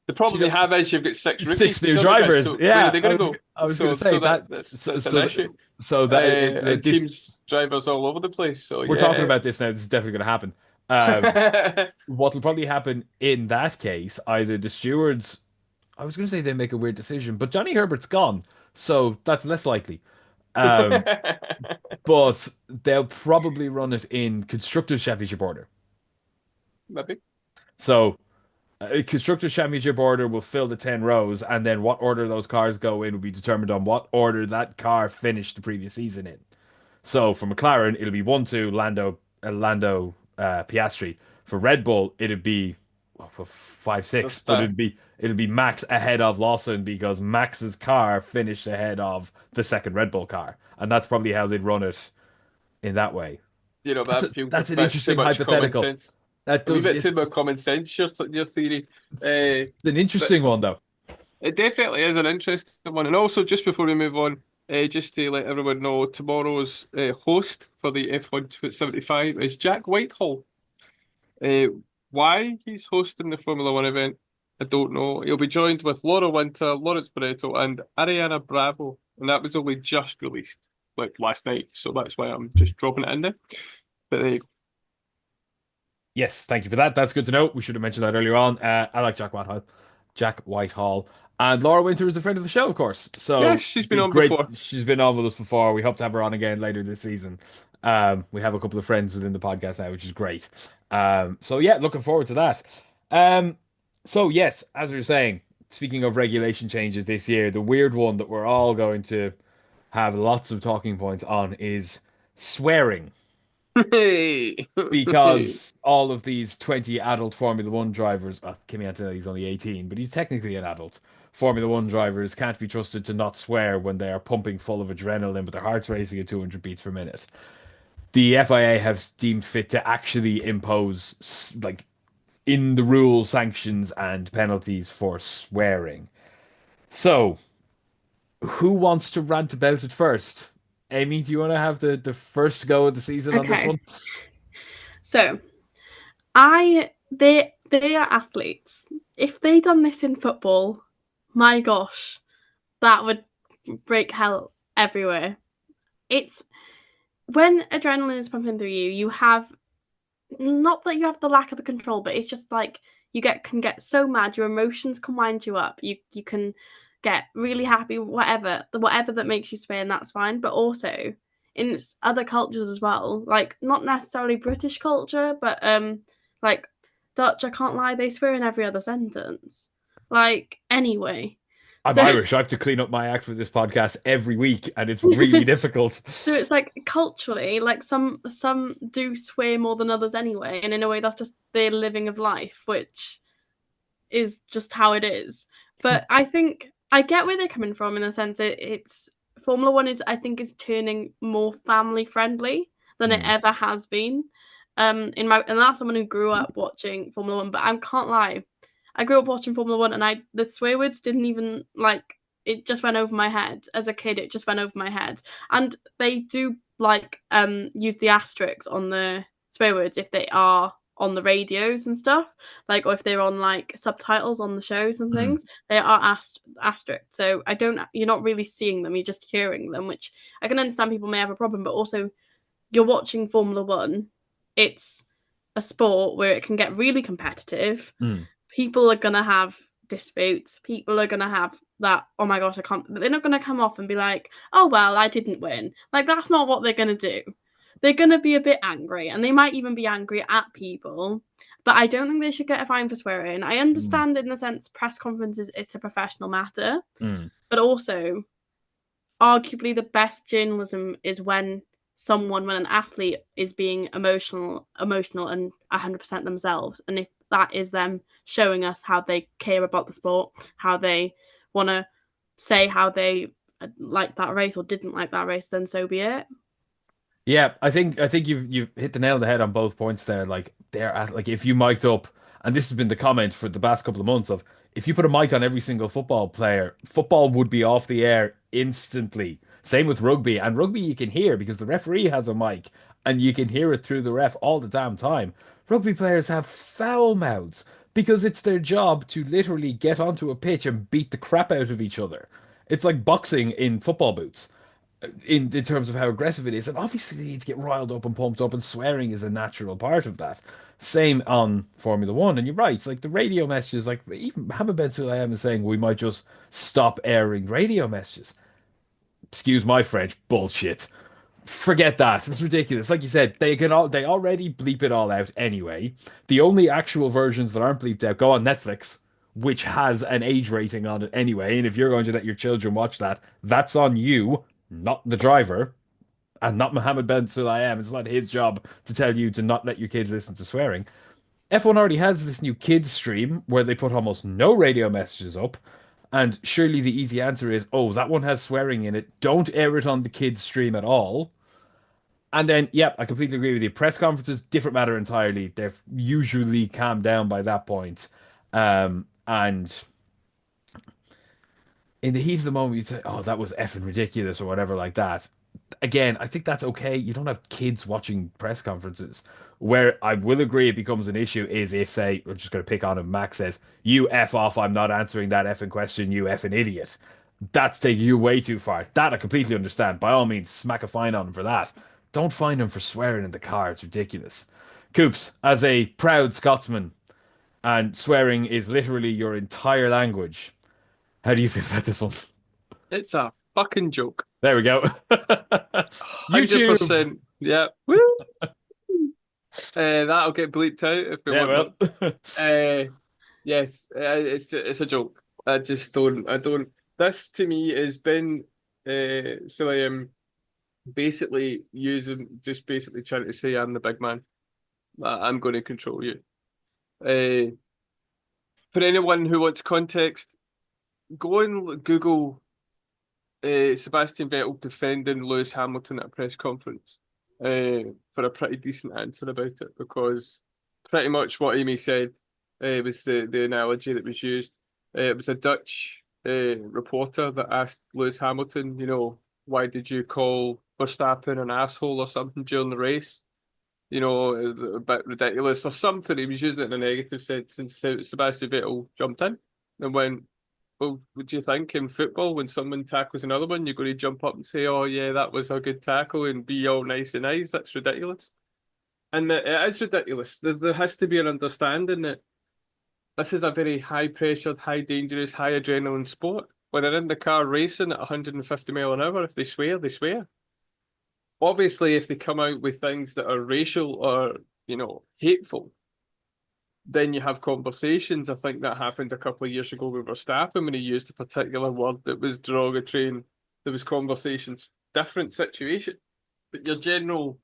The problem
you
they
know,
have is you've got six rookies
six
to
new
jump against.
drivers.
So where are
Yeah,
they going to go?
I was going to say
So
that.
that's an issue.
So that
And
this
teams drivers all over the place. So
we're talking
yeah.
about this now. This is definitely going to happen. What will probably happen in that case, either the stewards, I was going to say they make a weird decision, but Johnny Herbert's gone, so that's less likely. Um, but they'll probably run it in Constructors' Championship order.
Maybe.
So, Constructors' Championship order will fill the 10 rows, and then what order those cars go in will be determined on what order that car finished the previous season in. So, for McLaren, it'll be 1 2, Piastri. For Red Bull, it'd be 5 6, but it'll be Max ahead of Lawson because Max's car finished ahead of the second Red Bull car, and that's probably how they'd run it in that way.
You know, that feels a
That's an
bit too
interesting
much common
hypothetical.
sense.
That
A wee
does
bit too much common sense, your theory.
it's an
But
interesting one though.
it definitely is an interesting one. And also, just before we move on, just to let everyone know, tomorrow's host for the F175 is Jack Whitehall. Uh, why he's hosting the Formula One event, I don't know. He'll be joined with Laura Winter, Lawrence Barretto, and Ariana Bravo. And that was only just released like last night. So that's why I'm just dropping it in there. But there you go.
Yes, thank you for that. That's good to know. We should have mentioned that earlier on. I like Jack Whitehall. Jack Whitehall. And Laura Winter is a friend of the show, of course.
Yes,
So
she's
it'd
been
be
on
great.
before.
She's been on with us before. We hope to have her on again later this season. We have a couple of friends within the podcast now, which is great. So yeah, looking forward to that. So yes, as we were saying, speaking of regulation changes this year, the weird one that we're all going to have lots of talking points on is swearing
Hey.
because all of these 20 adult Formula One drivers, well, Kimi Antonelli's only 18, but he's technically an adult. Formula One drivers can't be trusted to not swear when they are pumping full of adrenaline, but their heart's racing at 200 beats per minute. The FIA have deemed fit to actually impose, like, in the rule, sanctions and penalties for swearing. So, who wants to rant about it first? Amy, do you want to have the first go of the season on this
Okay.
one?
So, they are athletes. If they done this in football, my gosh, that would break hell everywhere. It's when adrenaline is pumping through you, you have not that you have the lack of the control, but it's just like you can get so mad, your emotions can wind you up. You can get really happy, whatever that makes you sway, and that's fine. But also in other cultures as well, like not necessarily British culture, but like Dutch, I can't lie, they swear in every other sentence. Like anyway.
I'm
So
Irish. I have to clean up my act for this podcast every week, and it's really difficult.
so it's like culturally, like some do swear more than others anyway, and in a way that's just their living of life, which is just how it is. But I think I get where they're coming from in the sense it's Formula One is I think is turning more family friendly than it
Mm.
ever has been. And that's someone who grew up watching Formula One, but I can't lie. I grew up watching Formula One and the swear words didn't even like it just went over my head. As a kid, it just went over my head. And they do like use the asterisks on the swear words if they are on the radios and stuff, like, or if they're on like subtitles on the shows and things, they are asterisk. So you're not really seeing them, you're just hearing them, which I can understand people may have a problem, but also you're watching Formula One. It's a sport where it can get really competitive.
Mm.
People are gonna have disputes. People are gonna have that, oh my gosh, I can't. They're not gonna come off and be like, oh well, I didn't win. Like that's not what they're gonna do. they're going to be a bit angry, and they might even be angry at people. But I don't think they should get a fine for swearing. I
Mm,
understand in the sense press conferences, it's a professional matter,
mm.
but also arguably the best journalism is when an athlete is being emotional and 100% themselves, and if that is them showing us how they care about the sport, how they want to say how they like that race or didn't like that race, then so be it.
Yeah, I think you've hit the nail on the head on both points there. Like they're at, like if you mic'd up, and this has been the comment for the past couple of months of if you put a mic on every single football player, football would be off the air instantly. Same with rugby, and rugby you can hear because the referee has a mic and you can hear it through the ref all the damn time. Rugby players have foul mouths because it's their job to literally get onto a pitch and beat the crap out of each other. It's like boxing in football boots in terms of how aggressive it is. And obviously, they need to get riled up and pumped up, and swearing is a natural part of that. Same on Formula One. And you're right, like the radio messages, like even Mohammed Ben Sulayem is saying we might just stop airing radio messages. Excuse my French, bullshit. Forget that. It's ridiculous. Like you said, they already bleep it all out anyway. The only actual versions that aren't bleeped out go on Netflix, which has an age rating on it anyway. And if you're going to let your children watch that, that's on you, not the driver, and not Mohammed Ben Sulayem. It's not his job to tell you to not let your kids listen to swearing. F1 already has this new kids stream where they put almost no radio messages up. And surely the easy answer is, oh, that one has swearing in it. Don't air it on the kids stream at all. And then, yeah, I completely agree with you. Press conferences, different matter entirely. They're usually calmed down by that point. And in the heat of the moment, you'd say, oh, that was effing ridiculous or whatever like that. Again, I think that's okay. You don't have kids watching press conferences. Where I will agree it becomes an issue is if, say, we're just going to pick on him, Max says, you F off, I'm not answering that effing question, you effing idiot. That's taking you way too far. That I completely understand. By all means, smack a fine on him for that. Don't fine him for swearing in the car. It's ridiculous. Coops, as a proud Scotsman, and swearing is literally your entire language. How do you feel about this one?
It's a fucking joke.
There we go. YouTube.
100%. Yeah. Woo! That'll get bleeped out if we
Yeah,
want
well.
that. Yes, it's a joke. I don't. This to me has been so I am basically trying to say I'm the big man. I'm going to control you. Uh, for anyone who wants context, go and Google Sebastian Vettel defending Lewis Hamilton at a press conference for a pretty decent answer about it, because pretty much what Amy said was the analogy that was used. It was a Dutch reporter that asked Lewis Hamilton, why did you call Verstappen an asshole or something during the race? A bit ridiculous or something. He was using it in a negative sense, and Sebastian Vettel jumped in and went, well, would you think in football when someone tackles another one, you're going to jump up and say, oh, yeah, that was a good tackle and be all nice and nice? That's ridiculous. And it is ridiculous. There has to be an understanding that this is a very high pressured, high dangerous, high adrenaline sport. When they're in the car racing at 150 mile an hour, if they swear, they swear. Obviously, if they come out with things that are racial or, hateful, then you have conversations. I think that happened a couple of years ago with Verstappen when he used a particular word that was derogatory, and there was conversations. Different situation. But your general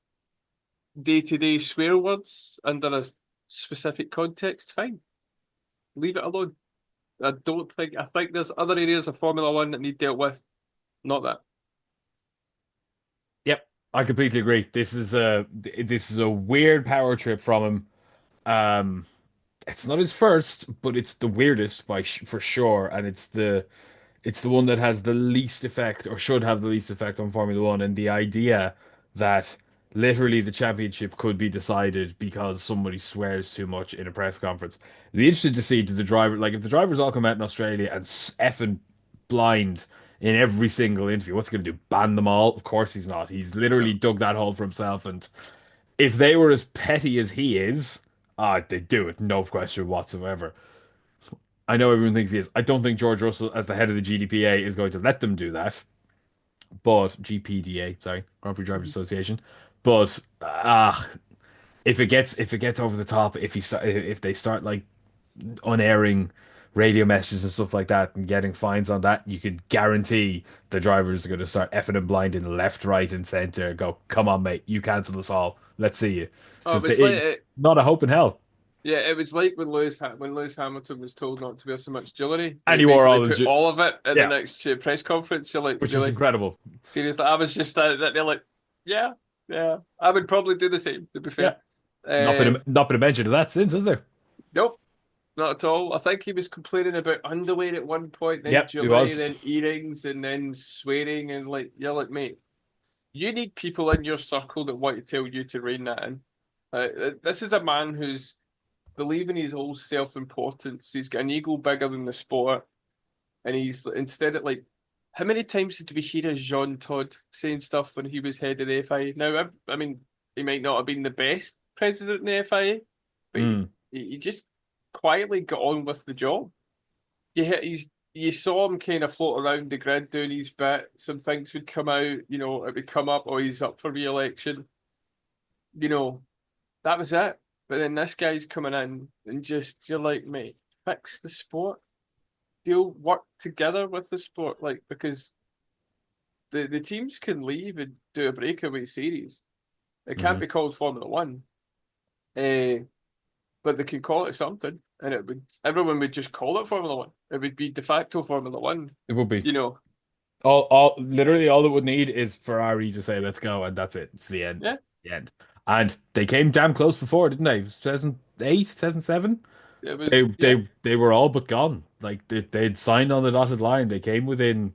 day-to-day swear words under a specific context, fine. Leave it alone. I think there's other areas of Formula One that need dealt with, not that.
Yep, I completely agree. This is a weird power trip from him. It's not his first, but it's the weirdest for sure, and it's the one that has the least effect or should have the least effect on Formula One. And the idea that literally the championship could be decided because somebody swears too much in a press conference. It'd be interesting to see the driver, like if the drivers all come out in Australia and effing blind in every single interview, what's he going to do? Ban them all? Of course he's not. He's literally dug that hole for himself. And if they were as petty as he is, they'd do it, no question whatsoever. I know everyone thinks he is. I don't think George Russell, as the head of the GDPA, is going to let them do that. But GPDA, sorry, Grand Prix Drivers Association. But if it gets over the top, if they start like unairing radio messages and stuff like that and getting fines on that, you could guarantee the drivers are going to start effing and blinding left, right, and center. And go, come on, mate, you cancel us all. Let's see you,
Oh,
because
it's like
not a hope in hell.
yeah, it was like when Lewis Hamilton was told not to wear so much jewelry, but
And
he
he wore
basically
all his,
put all of it in the
yeah,
next press conference. You're like,
which was
really?
incredible.
Seriously, I was just standing there like, yeah, yeah, I would probably do the same, to be
Yeah,
fair. Um,
not been a mention of that since, is there?
nope, not at all. I think he was complaining about underwear at one point, then
Yep, he
jewelry,
was.
then earrings, and then swearing, and like, you're like, mate, you need people in your circle that want to tell you to rein that in. This is a man who's believing his whole self-importance. He's got an ego bigger than the sport, and he's instead of like, how many times did we hear Jean Todt saying stuff when he was head of the FIA? Now, I mean, he might not have been the best president in the FIA, but
Mm.
he just quietly got on with the job. You saw him kind of float around the grid doing his bit. Some things would come out, it would come up, oh, he's up for re-election. That was it. But then this guy's coming in and just, you're like, mate, fix the sport. Deal, work together with the sport, like, because the teams can leave and do a breakaway series. It can't be called Formula One, but they can call it something, and everyone would just call it Formula One. It would be de facto Formula One.
It would be.
You know,
Literally all it would need is Ferrari to say let's go, and that's it. It's the end.
yeah,
The end. And they came damn close before, didn't they? It was 2008, 2007.
it was,
They
yeah,
they were all but gone. Like they'd signed on the dotted line. They came within,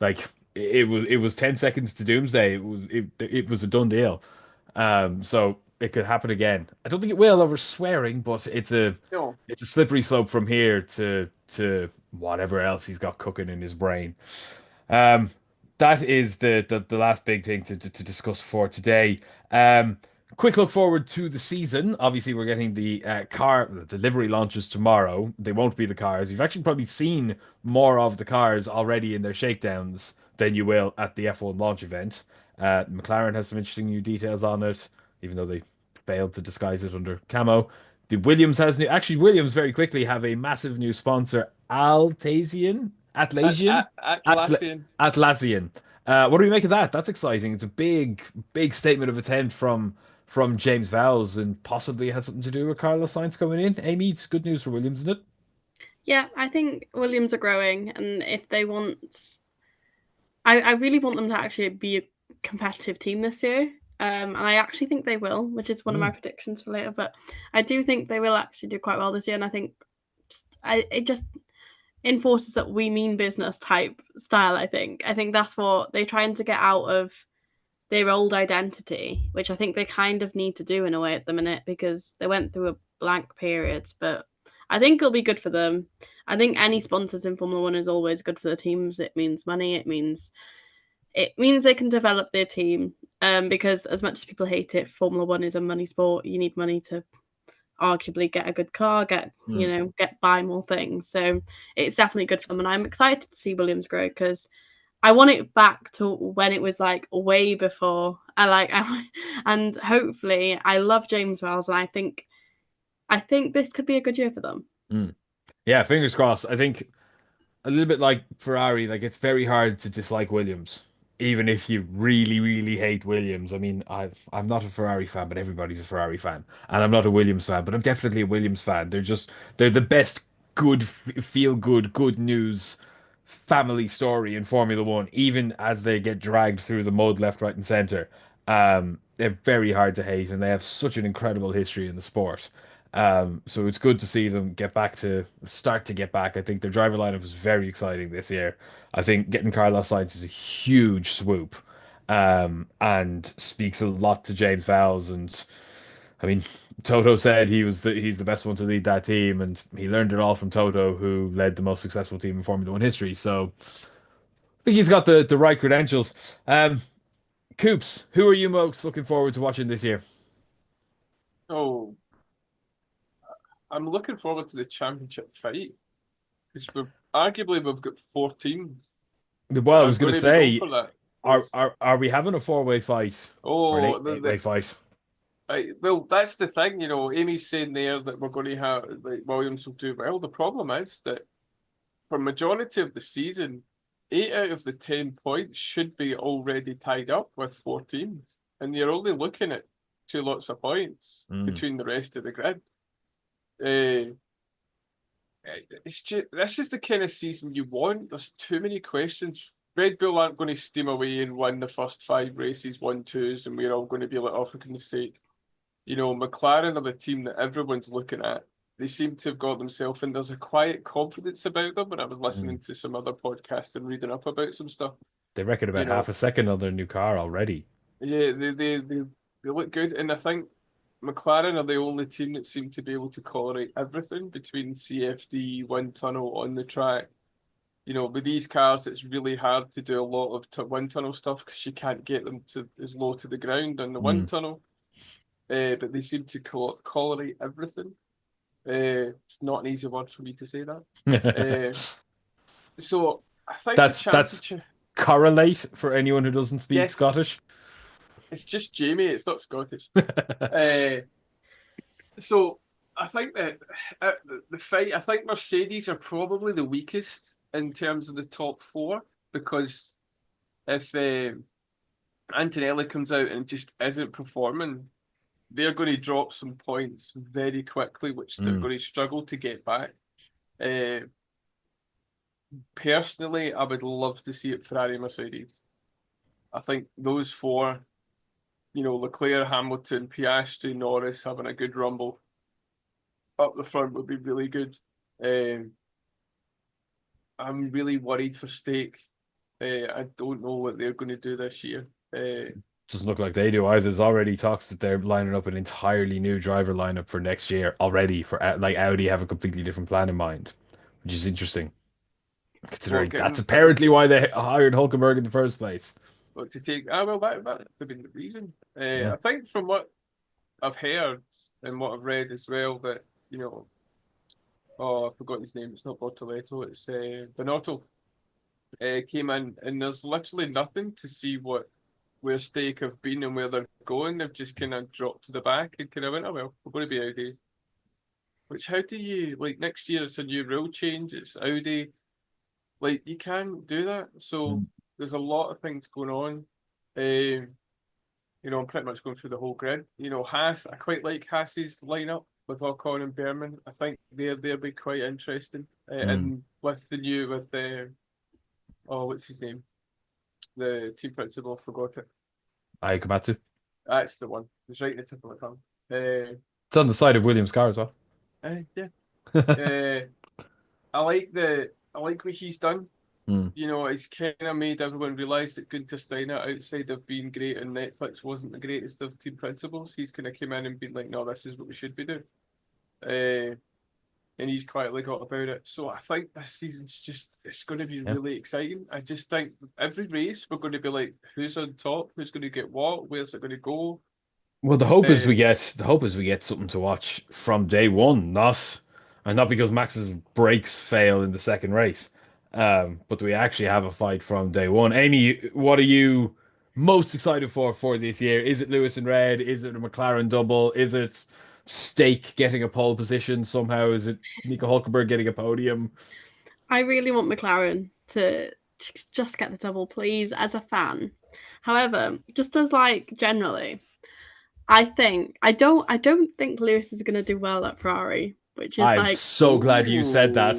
like it was 10 seconds to doomsday. It was a done deal. So it could happen again. I don't think it will over swearing, but
no,
it's a slippery slope from here to whatever else he's got cooking in his brain. Um, that is the last big thing to discuss for today. Quick look forward to the season. Obviously, we're getting the livery launches tomorrow. They won't be the cars. You've actually probably seen more of the cars already in their shakedowns than you will at the F1 launch event. McLaren has some interesting new details on it, even though they failed to disguise it under camo. The Williams has Williams very quickly have a massive new sponsor,
Atlassian.
Atlassian. What do we make of that? That's exciting. It's a big statement of intent from James Vowles, and possibly has something to do with Carlos Sainz coming in. Amy, it's good news for Williams, isn't it?
Yeah, I think Williams are growing, and if they want, I really want them to actually be a competitive team this year. And I actually think they will, which is one of my predictions for later. But I do think they will actually do quite well this year, and I think it just enforces that we mean business type style. I think that's what they're trying to get out of their old identity, which I think they kind of need to do in a way at the minute because they went through a blank period. But I think it'll be good for them. I think any sponsors in Formula One is always good for the teams. It means money. It means they can develop their team. Because as much as people hate it, Formula One is a money sport. You need money to arguably get a good car, get buy more things. So it's definitely good for them, and I'm excited to see Williams grow because I want it back to when it was like way before. And hopefully, I love James Wells, and I think this could be a good year for them.
Yeah, fingers crossed. I think a little bit like Ferrari, like it's very hard to dislike Williams, even if you really, really hate Williams. I mean, I'm not a Ferrari fan, but everybody's a Ferrari fan, and I'm not a Williams fan, but I'm definitely a Williams fan. They're the best feel good news family story in Formula One, even as they get dragged through the mud left, right, and center. They're very hard to hate, and they have such an incredible history in the sport. So it's good to see them start to get back. I think their driver lineup was very exciting this year. I think getting Carlos Sainz is a huge swoop, and speaks a lot to James Vowles. And I mean, Toto said he's the best one to lead that team, and he learned it all from Toto, who led the most successful team in Formula One history. So I think he's got the right credentials. Coops, who are you most looking forward to watching this year?
Oh, I'm looking forward to the championship fight because we've got 4 teams.
Well, I was going to say,
for that.
Are we having a 4-way fight or an
Oh,
8-way fight?
well, that's the thing, Amy's saying there that we're going to have, like, Williams will do well. The problem is that for majority of the season, 8 out of the 10 points should be already tied up with 4 teams. And you're only looking at 2 lots of points between the rest of the grid. This is the kind of season you want. There's too many questions. Red Bull aren't going to steam away and win the first 5 races, 1-2s, and we're all going to be like, oh, for goodness sake. McLaren are the team that everyone's looking at. They seem to have got themselves, and there's a quiet confidence about them. When I was listening to some other podcasts and reading up about some stuff,
they reckon about half a second on their new car already.
Yeah, they look good, and I think McLaren are the only team that seem to be able to tolerate everything between CFD, wind tunnel on the track. With these cars, it's really hard to do a lot of wind tunnel stuff because you can't get them to as low to the ground on the wind tunnel. But they seem to tolerate everything. It's not an easy word for me to say that. So I think
that's correlate for anyone who doesn't speak Scottish.
It's just Jamie. It's not Scottish. So I think that the fight. I think Mercedes are probably the weakest in terms of the top 4 because if Antonelli comes out and just isn't performing, they're going to drop some points very quickly, which they're going to struggle to get back. Personally, I would love to see it Ferrari, Mercedes. I think those 4, Leclerc, Hamilton, Piastri, Norris having a good rumble up the front would be really good. I'm really worried for Stake. I don't know what they're going to do this year.
Doesn't look like they do either. There's already talks that they're lining up an entirely new driver lineup for next year already. For like Audi have a completely different plan in mind, which is interesting. Considering that's apparently why they hired Hulkenberg in the first place.
But to take that would have been the reason. I think from what I've heard and what I've read as well that I forgot his name. It's not Bortoletto. It's Binotto. Came in and there's literally nothing to see where Stake have been and where they're going. They've just kind of dropped to the back and kind of went, oh well, we're going to be Audi. Which how do you next year? It's a new rule change. It's Audi. You can't do that. So there's a lot of things going on. I'm pretty much going through the whole grid. Haas, I quite like Haas's lineup with Ocon and Berman. I think they'll be quite interesting. And with what's his name? The team principal, forgot it.
Komatsu.
That's the one. It's right in the tip of my tongue.
It's on the side of Williams' car as well.
Yeah. I like what he's done. It's kind of made everyone realise that Gunther Steiner, outside of being great on Netflix, wasn't the greatest of team principals. He's kind of came in and been like, no, this is what we should be doing. And he's quietly got about it. So I think this season's it's going to be really exciting. I just think every race we're going to be like, who's on top? Who's going to get what? Where's it going to go?
Well, the hope is we get something to watch from day one, not because Max's brakes fail in the second race, but we actually have a fight from day one. Amy, what are you most excited for this year? Is it Lewis and Red? Is it a McLaren double? Is it Stake getting a pole position somehow? Is it Nico Hulkenberg getting a podium?
I really want McLaren to just get the double, please, as a fan. However, just as generally, I don't think Lewis is going to do well at Ferrari, which is
I'm so glad you said that.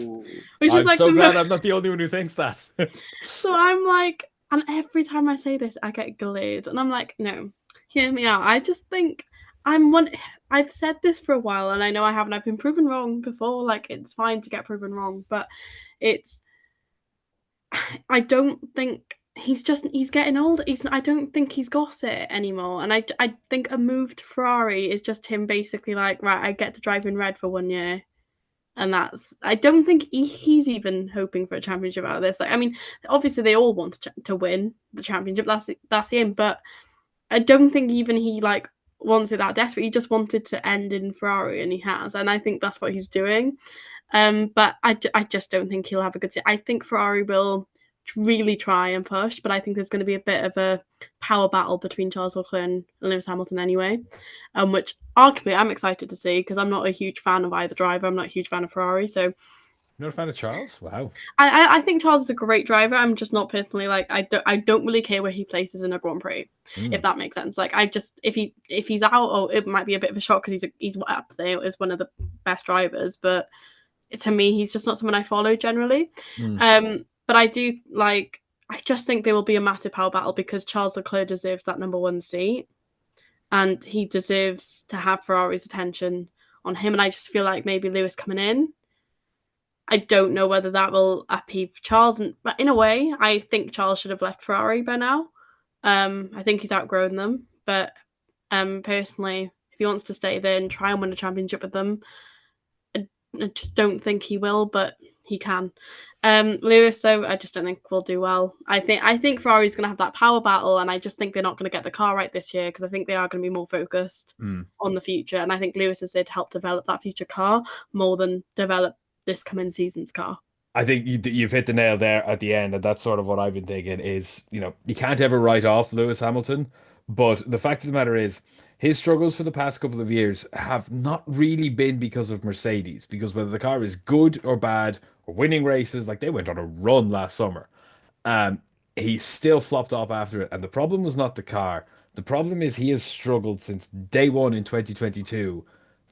I'm so glad I'm not the only one who thinks that.
So I'm and every time I say this, I get glared, and I'm like, no, hear me out. I just think I've said this for a while, and I know I haven't. I've been proven wrong before. It's fine to get proven wrong, but I don't think he's getting old. I don't think he's got it anymore. And I think a move to Ferrari is just him basically right, I get to drive in red for 1 year. And I don't think he's even hoping for a championship out of this. Obviously they all want to win the championship. That's the aim. But I don't think even he wants it that desperate. He just wanted to end in Ferrari, and he has. And I think that's what he's doing. But I just don't think he'll have a good season. I think Ferrari will really try and push, but I think there's going to be a bit of a power battle between Charles Leclerc and Lewis Hamilton anyway, which arguably I'm excited to see because I'm not a huge fan of either driver. I'm not a huge fan of Ferrari, so
Not a fan of Charles? Wow.
I think Charles is a great driver. I'm just not personally like I don't really care where he places in a Grand Prix, if that makes sense. Like I just if he's out, or it might be a bit of a shock because he's up there as one of the best drivers, but to me he's just not someone I follow generally. But I do like. I just think there will be a massive power battle because Charles Leclerc deserves that number one seat, and he deserves to have Ferrari's attention on him. And I just feel like maybe Lewis coming in, I don't know whether that will upheave Charles. But in a way, I think Charles should have left Ferrari by now. I think he's outgrown them. But personally, if he wants to stay there and try and win a championship with them, I just don't think he will, but he can. Lewis, though, I just don't think will do well. I think Ferrari's going to have that power battle, and I just think they're not going to get the car right this year because I think they are going to be more focused on the future. And I think Lewis is there to help develop that future car more than develop this coming season's car.
I think you've hit the nail there at the end, and that's sort of what I've been thinking is, you can't ever write off Lewis Hamilton, but the fact of the matter is his struggles for the past couple of years have not really been because of Mercedes, because whether the car is good or bad or winning races, like they went on a run last summer, he still flopped off after it, and the problem was not the car. The problem is he has struggled since day one in 2022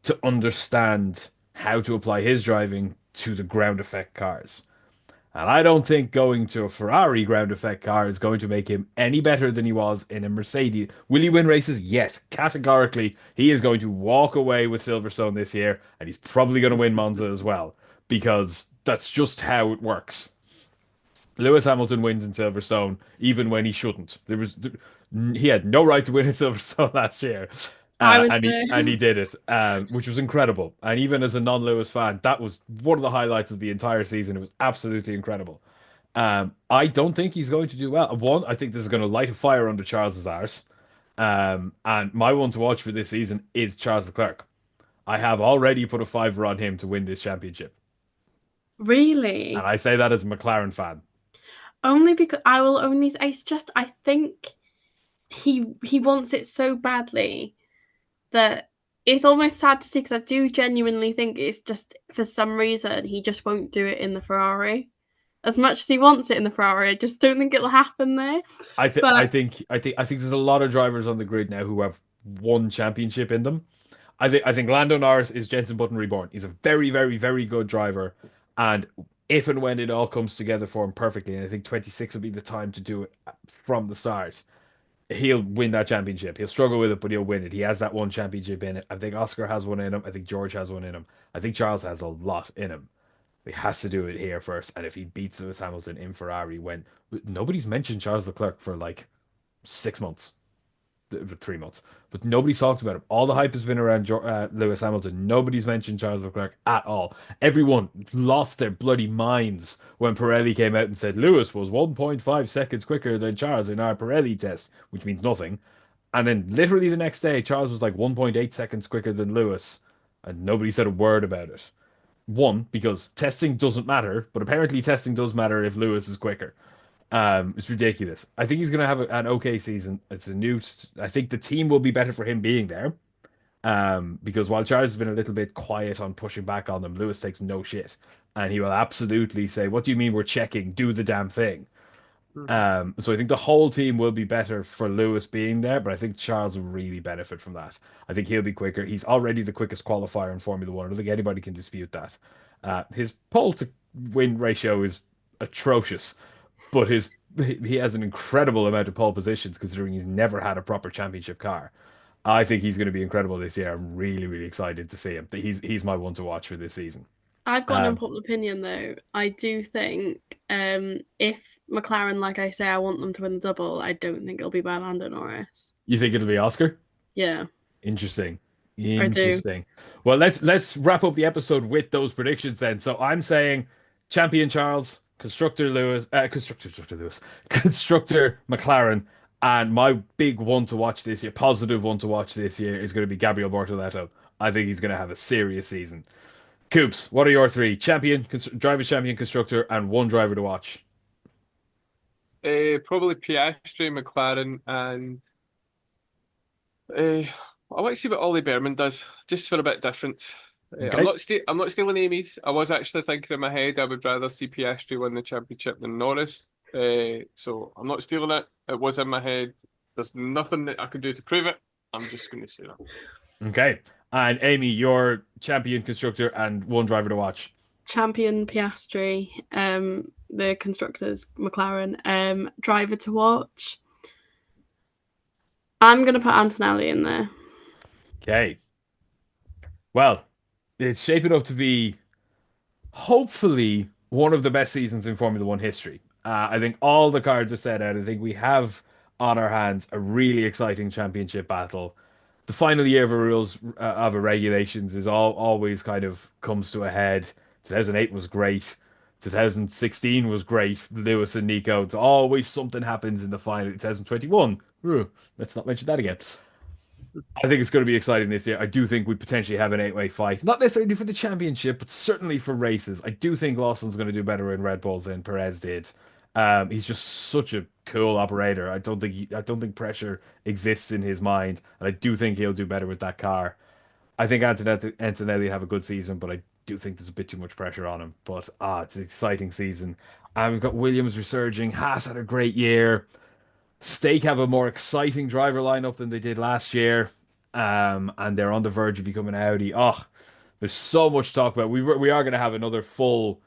to understand how to apply his driving to the ground effect cars. And I don't think going to a Ferrari ground effect car is going to make him any better than he was in a Mercedes. Will he win races? Yes, categorically. He is going to walk away with Silverstone this year, and he's probably going to win Monza as well, because that's just how it works. Lewis Hamilton wins in Silverstone, even when he shouldn't. He had no right to win in Silverstone last year.
I was
and he did it, which was incredible. And even as a non-Lewis fan, that was one of the highlights of the entire season. It was absolutely incredible. I don't think he's going to do well. One, I think this is going to light a fire under Charles's arse. And my one to watch for this season is Charles Leclerc. I have already put a fiver on him to win this championship.
Really?
And I say that as a McLaren fan.
Only because I will only. I think he wants it so badly that it's almost sad to see, because I do genuinely think it's just for some reason he just won't do it in the Ferrari. As much as he wants it in the Ferrari, I just don't think it'll happen there.
I think there's a lot of drivers on the grid now who have one championship in them. I think Lando Norris is Jenson Button reborn. He's a very, very, very good driver, and if and when it all comes together for him perfectly, and I think 26 will be the time to do it from the start, he'll win that championship. He'll struggle with it, but he'll win it. He has that one championship in it. I think Oscar has one in him. I think George has one in him. I think Charles has a lot in him. He has to do it here first. And if he beats Lewis Hamilton in Ferrari, when nobody's mentioned Charles Leclerc for like 6 months, 3 months, but nobody's talked about him. All the hype has been around Lewis Hamilton. Nobody's mentioned Charles Leclerc at all. Everyone lost their bloody minds when Pirelli came out and said Lewis was 1.5 seconds quicker than Charles in our Pirelli test, which means nothing. And then literally the next day, Charles was like 1.8 seconds quicker than Lewis, and nobody said a word about it. One, because testing doesn't matter, but apparently testing does matter if Lewis is quicker. It's ridiculous. I think he's going to have an okay season. I think the team will be better for him being there. Because while Charles has been a little bit quiet on pushing back on them, Lewis takes no shit. And he will absolutely say, "What do you mean we're checking? Do the damn thing." So I think the whole team will be better for Lewis being there, but I think Charles will really benefit from that. I think he'll be quicker. He's already the quickest qualifier in Formula One. I don't think anybody can dispute that. His pole to win ratio is atrocious, but he has an incredible amount of pole positions considering he's never had a proper championship car. I think he's going to be incredible this year. I'm really, really excited to see him. He's my one to watch for this season.
I've got an unpopular opinion though. I do think if McLaren, like I say, I want them to win the double, I don't think it'll be by Lando Norris.
You think it'll be Oscar?
Yeah.
Interesting. Well, let's wrap up the episode with those predictions then. So I'm saying champion Charles, constructor McLaren, and my big one to watch this year, positive one to watch this year, is going to be Gabriel Bortoleto. I think he's going to have a serious season. Coops, what are your three? Champion, driver's champion, constructor, and one driver to watch.
Probably Piastri, McLaren, and I want to see what Ollie Behrman does, just for a bit of difference.
Okay.
I'm not stealing Amy's. I was actually thinking in my head I would rather see Piastri win the championship than Norris. So I'm not stealing it. It was in my head. There's nothing that I can do to prove it. I'm just going to say that.
Okay. And Amy, your champion constructor and one driver to watch.
Champion Piastri, the constructors McLaren, driver to watch. I'm gonna put Antonelli in there.
Okay. Well, it's shaping up to be hopefully one of the best seasons in Formula One history. I think all the cards are set out. I think we have on our hands a really exciting championship battle. The final year of a rules of a regulations is always kind of comes to a head. 2008 was great. 2016 was great. Lewis and Nico. It's always something happens in the final. 2021. Let's not mention that again. I think it's going to be exciting this year. I do think we potentially have an eight-way fight, not necessarily for the championship, but certainly for races. I do think Lawson's going to do better in Red Bull than Perez did. He's just such a cool operator. I don't think pressure exists in his mind, and I do think he'll do better with that car. I think Antonelli have a good season, but I do think there's a bit too much pressure on him. But it's an exciting season. And we've got Williams resurging. Haas had a great year. Stake have a more exciting driver lineup than they did last year, and they're on the verge of becoming Audi. Oh, there's so much to talk about. We are going to have another full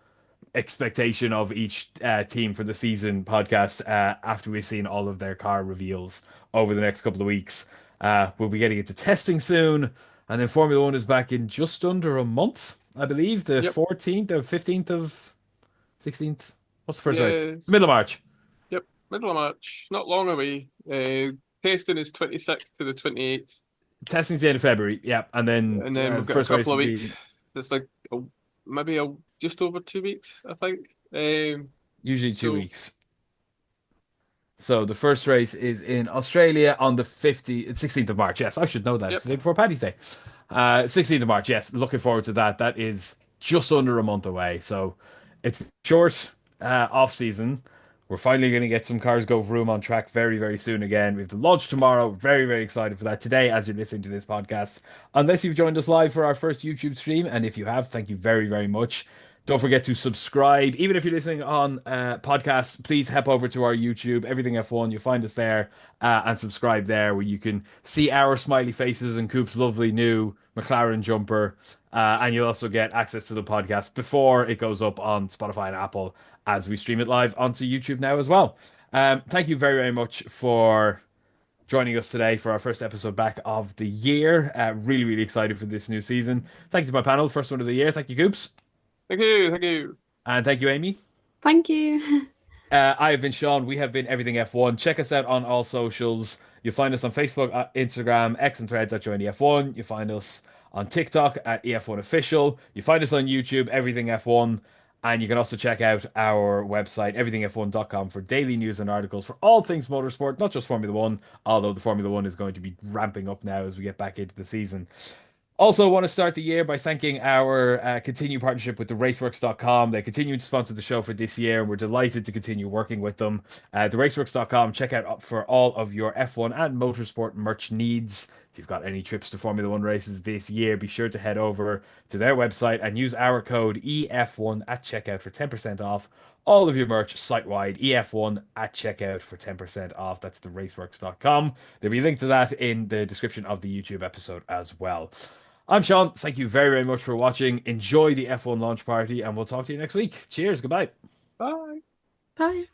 expectation of each team for the season podcast after we've seen all of their car reveals over the next couple of weeks. We'll be getting into testing soon, and then Formula One is back in just under a month, I believe, the
Yep.
14th or 15th of 16th. What's the first race?
Yes.
Middle of March.
Yep. Middle of March. Not long away. Testing is 26th to the 28th.
Testing's the end of February, yeah, and then
And then we've
the
got a
first race
couple of
will
weeks.
be
It's like maybe just over 2 weeks, I think.
usually two
So
weeks. So the first race is in Australia on the 16th of March. Yes, I should know that. It's
yep.
the day before Paddy's Day. 16th of March. Yes, looking forward to that. That is just under a month away. So it's short off season. We're finally going to get some cars go vroom on track very, very soon again. We have the launch tomorrow. Very, very excited for that today as you're listening to this podcast. Unless you've joined us live for our first YouTube stream, and if you have, thank you very, very much. Don't forget to subscribe. Even if you're listening on podcast, please head over to our YouTube, Everything F1. You'll find us there and subscribe there where you can see our smiley faces and Coop's lovely new McLaren jumper. And you'll also get access to the podcast before it goes up on Spotify and Apple as we stream it live onto YouTube now as well. Thank you very, very much for joining us today for our first episode back of the year. Really, really excited for this new season. Thank you to my panel, first one of the year. Thank you, Coops.
Thank you. Thank you.
And thank you, Amy.
Thank you.
I have been Sean. We have been Everything F1. Check us out on all socials. You'll find us on Facebook, Instagram, X, and Threads at Join F1. You find us on TikTok at EF1 Official. You find us on YouTube, Everything F1. And you can also check out our website, everythingf1.com, for daily news and articles for all things motorsport, not just Formula One, although the Formula One is going to be ramping up now as we get back into the season. Also, want to start the year by thanking our continued partnership with the raceworks.com. They continue to sponsor the show for this year, and we're delighted to continue working with them. The raceworks.com, check out for all of your F1 and motorsport merch needs. If you've got any trips to Formula One races this year, be sure to head over to their website and use our code EF1 at checkout for 10% off all of your merch site-wide. EF1 at checkout for 10% off. That's the raceworks.com. There'll be a link to that in the description of the YouTube episode as well. I'm Sean. Thank you very, very much for watching. Enjoy the F1 launch party, and we'll talk to you next week. Cheers. Goodbye.
Bye.
Bye.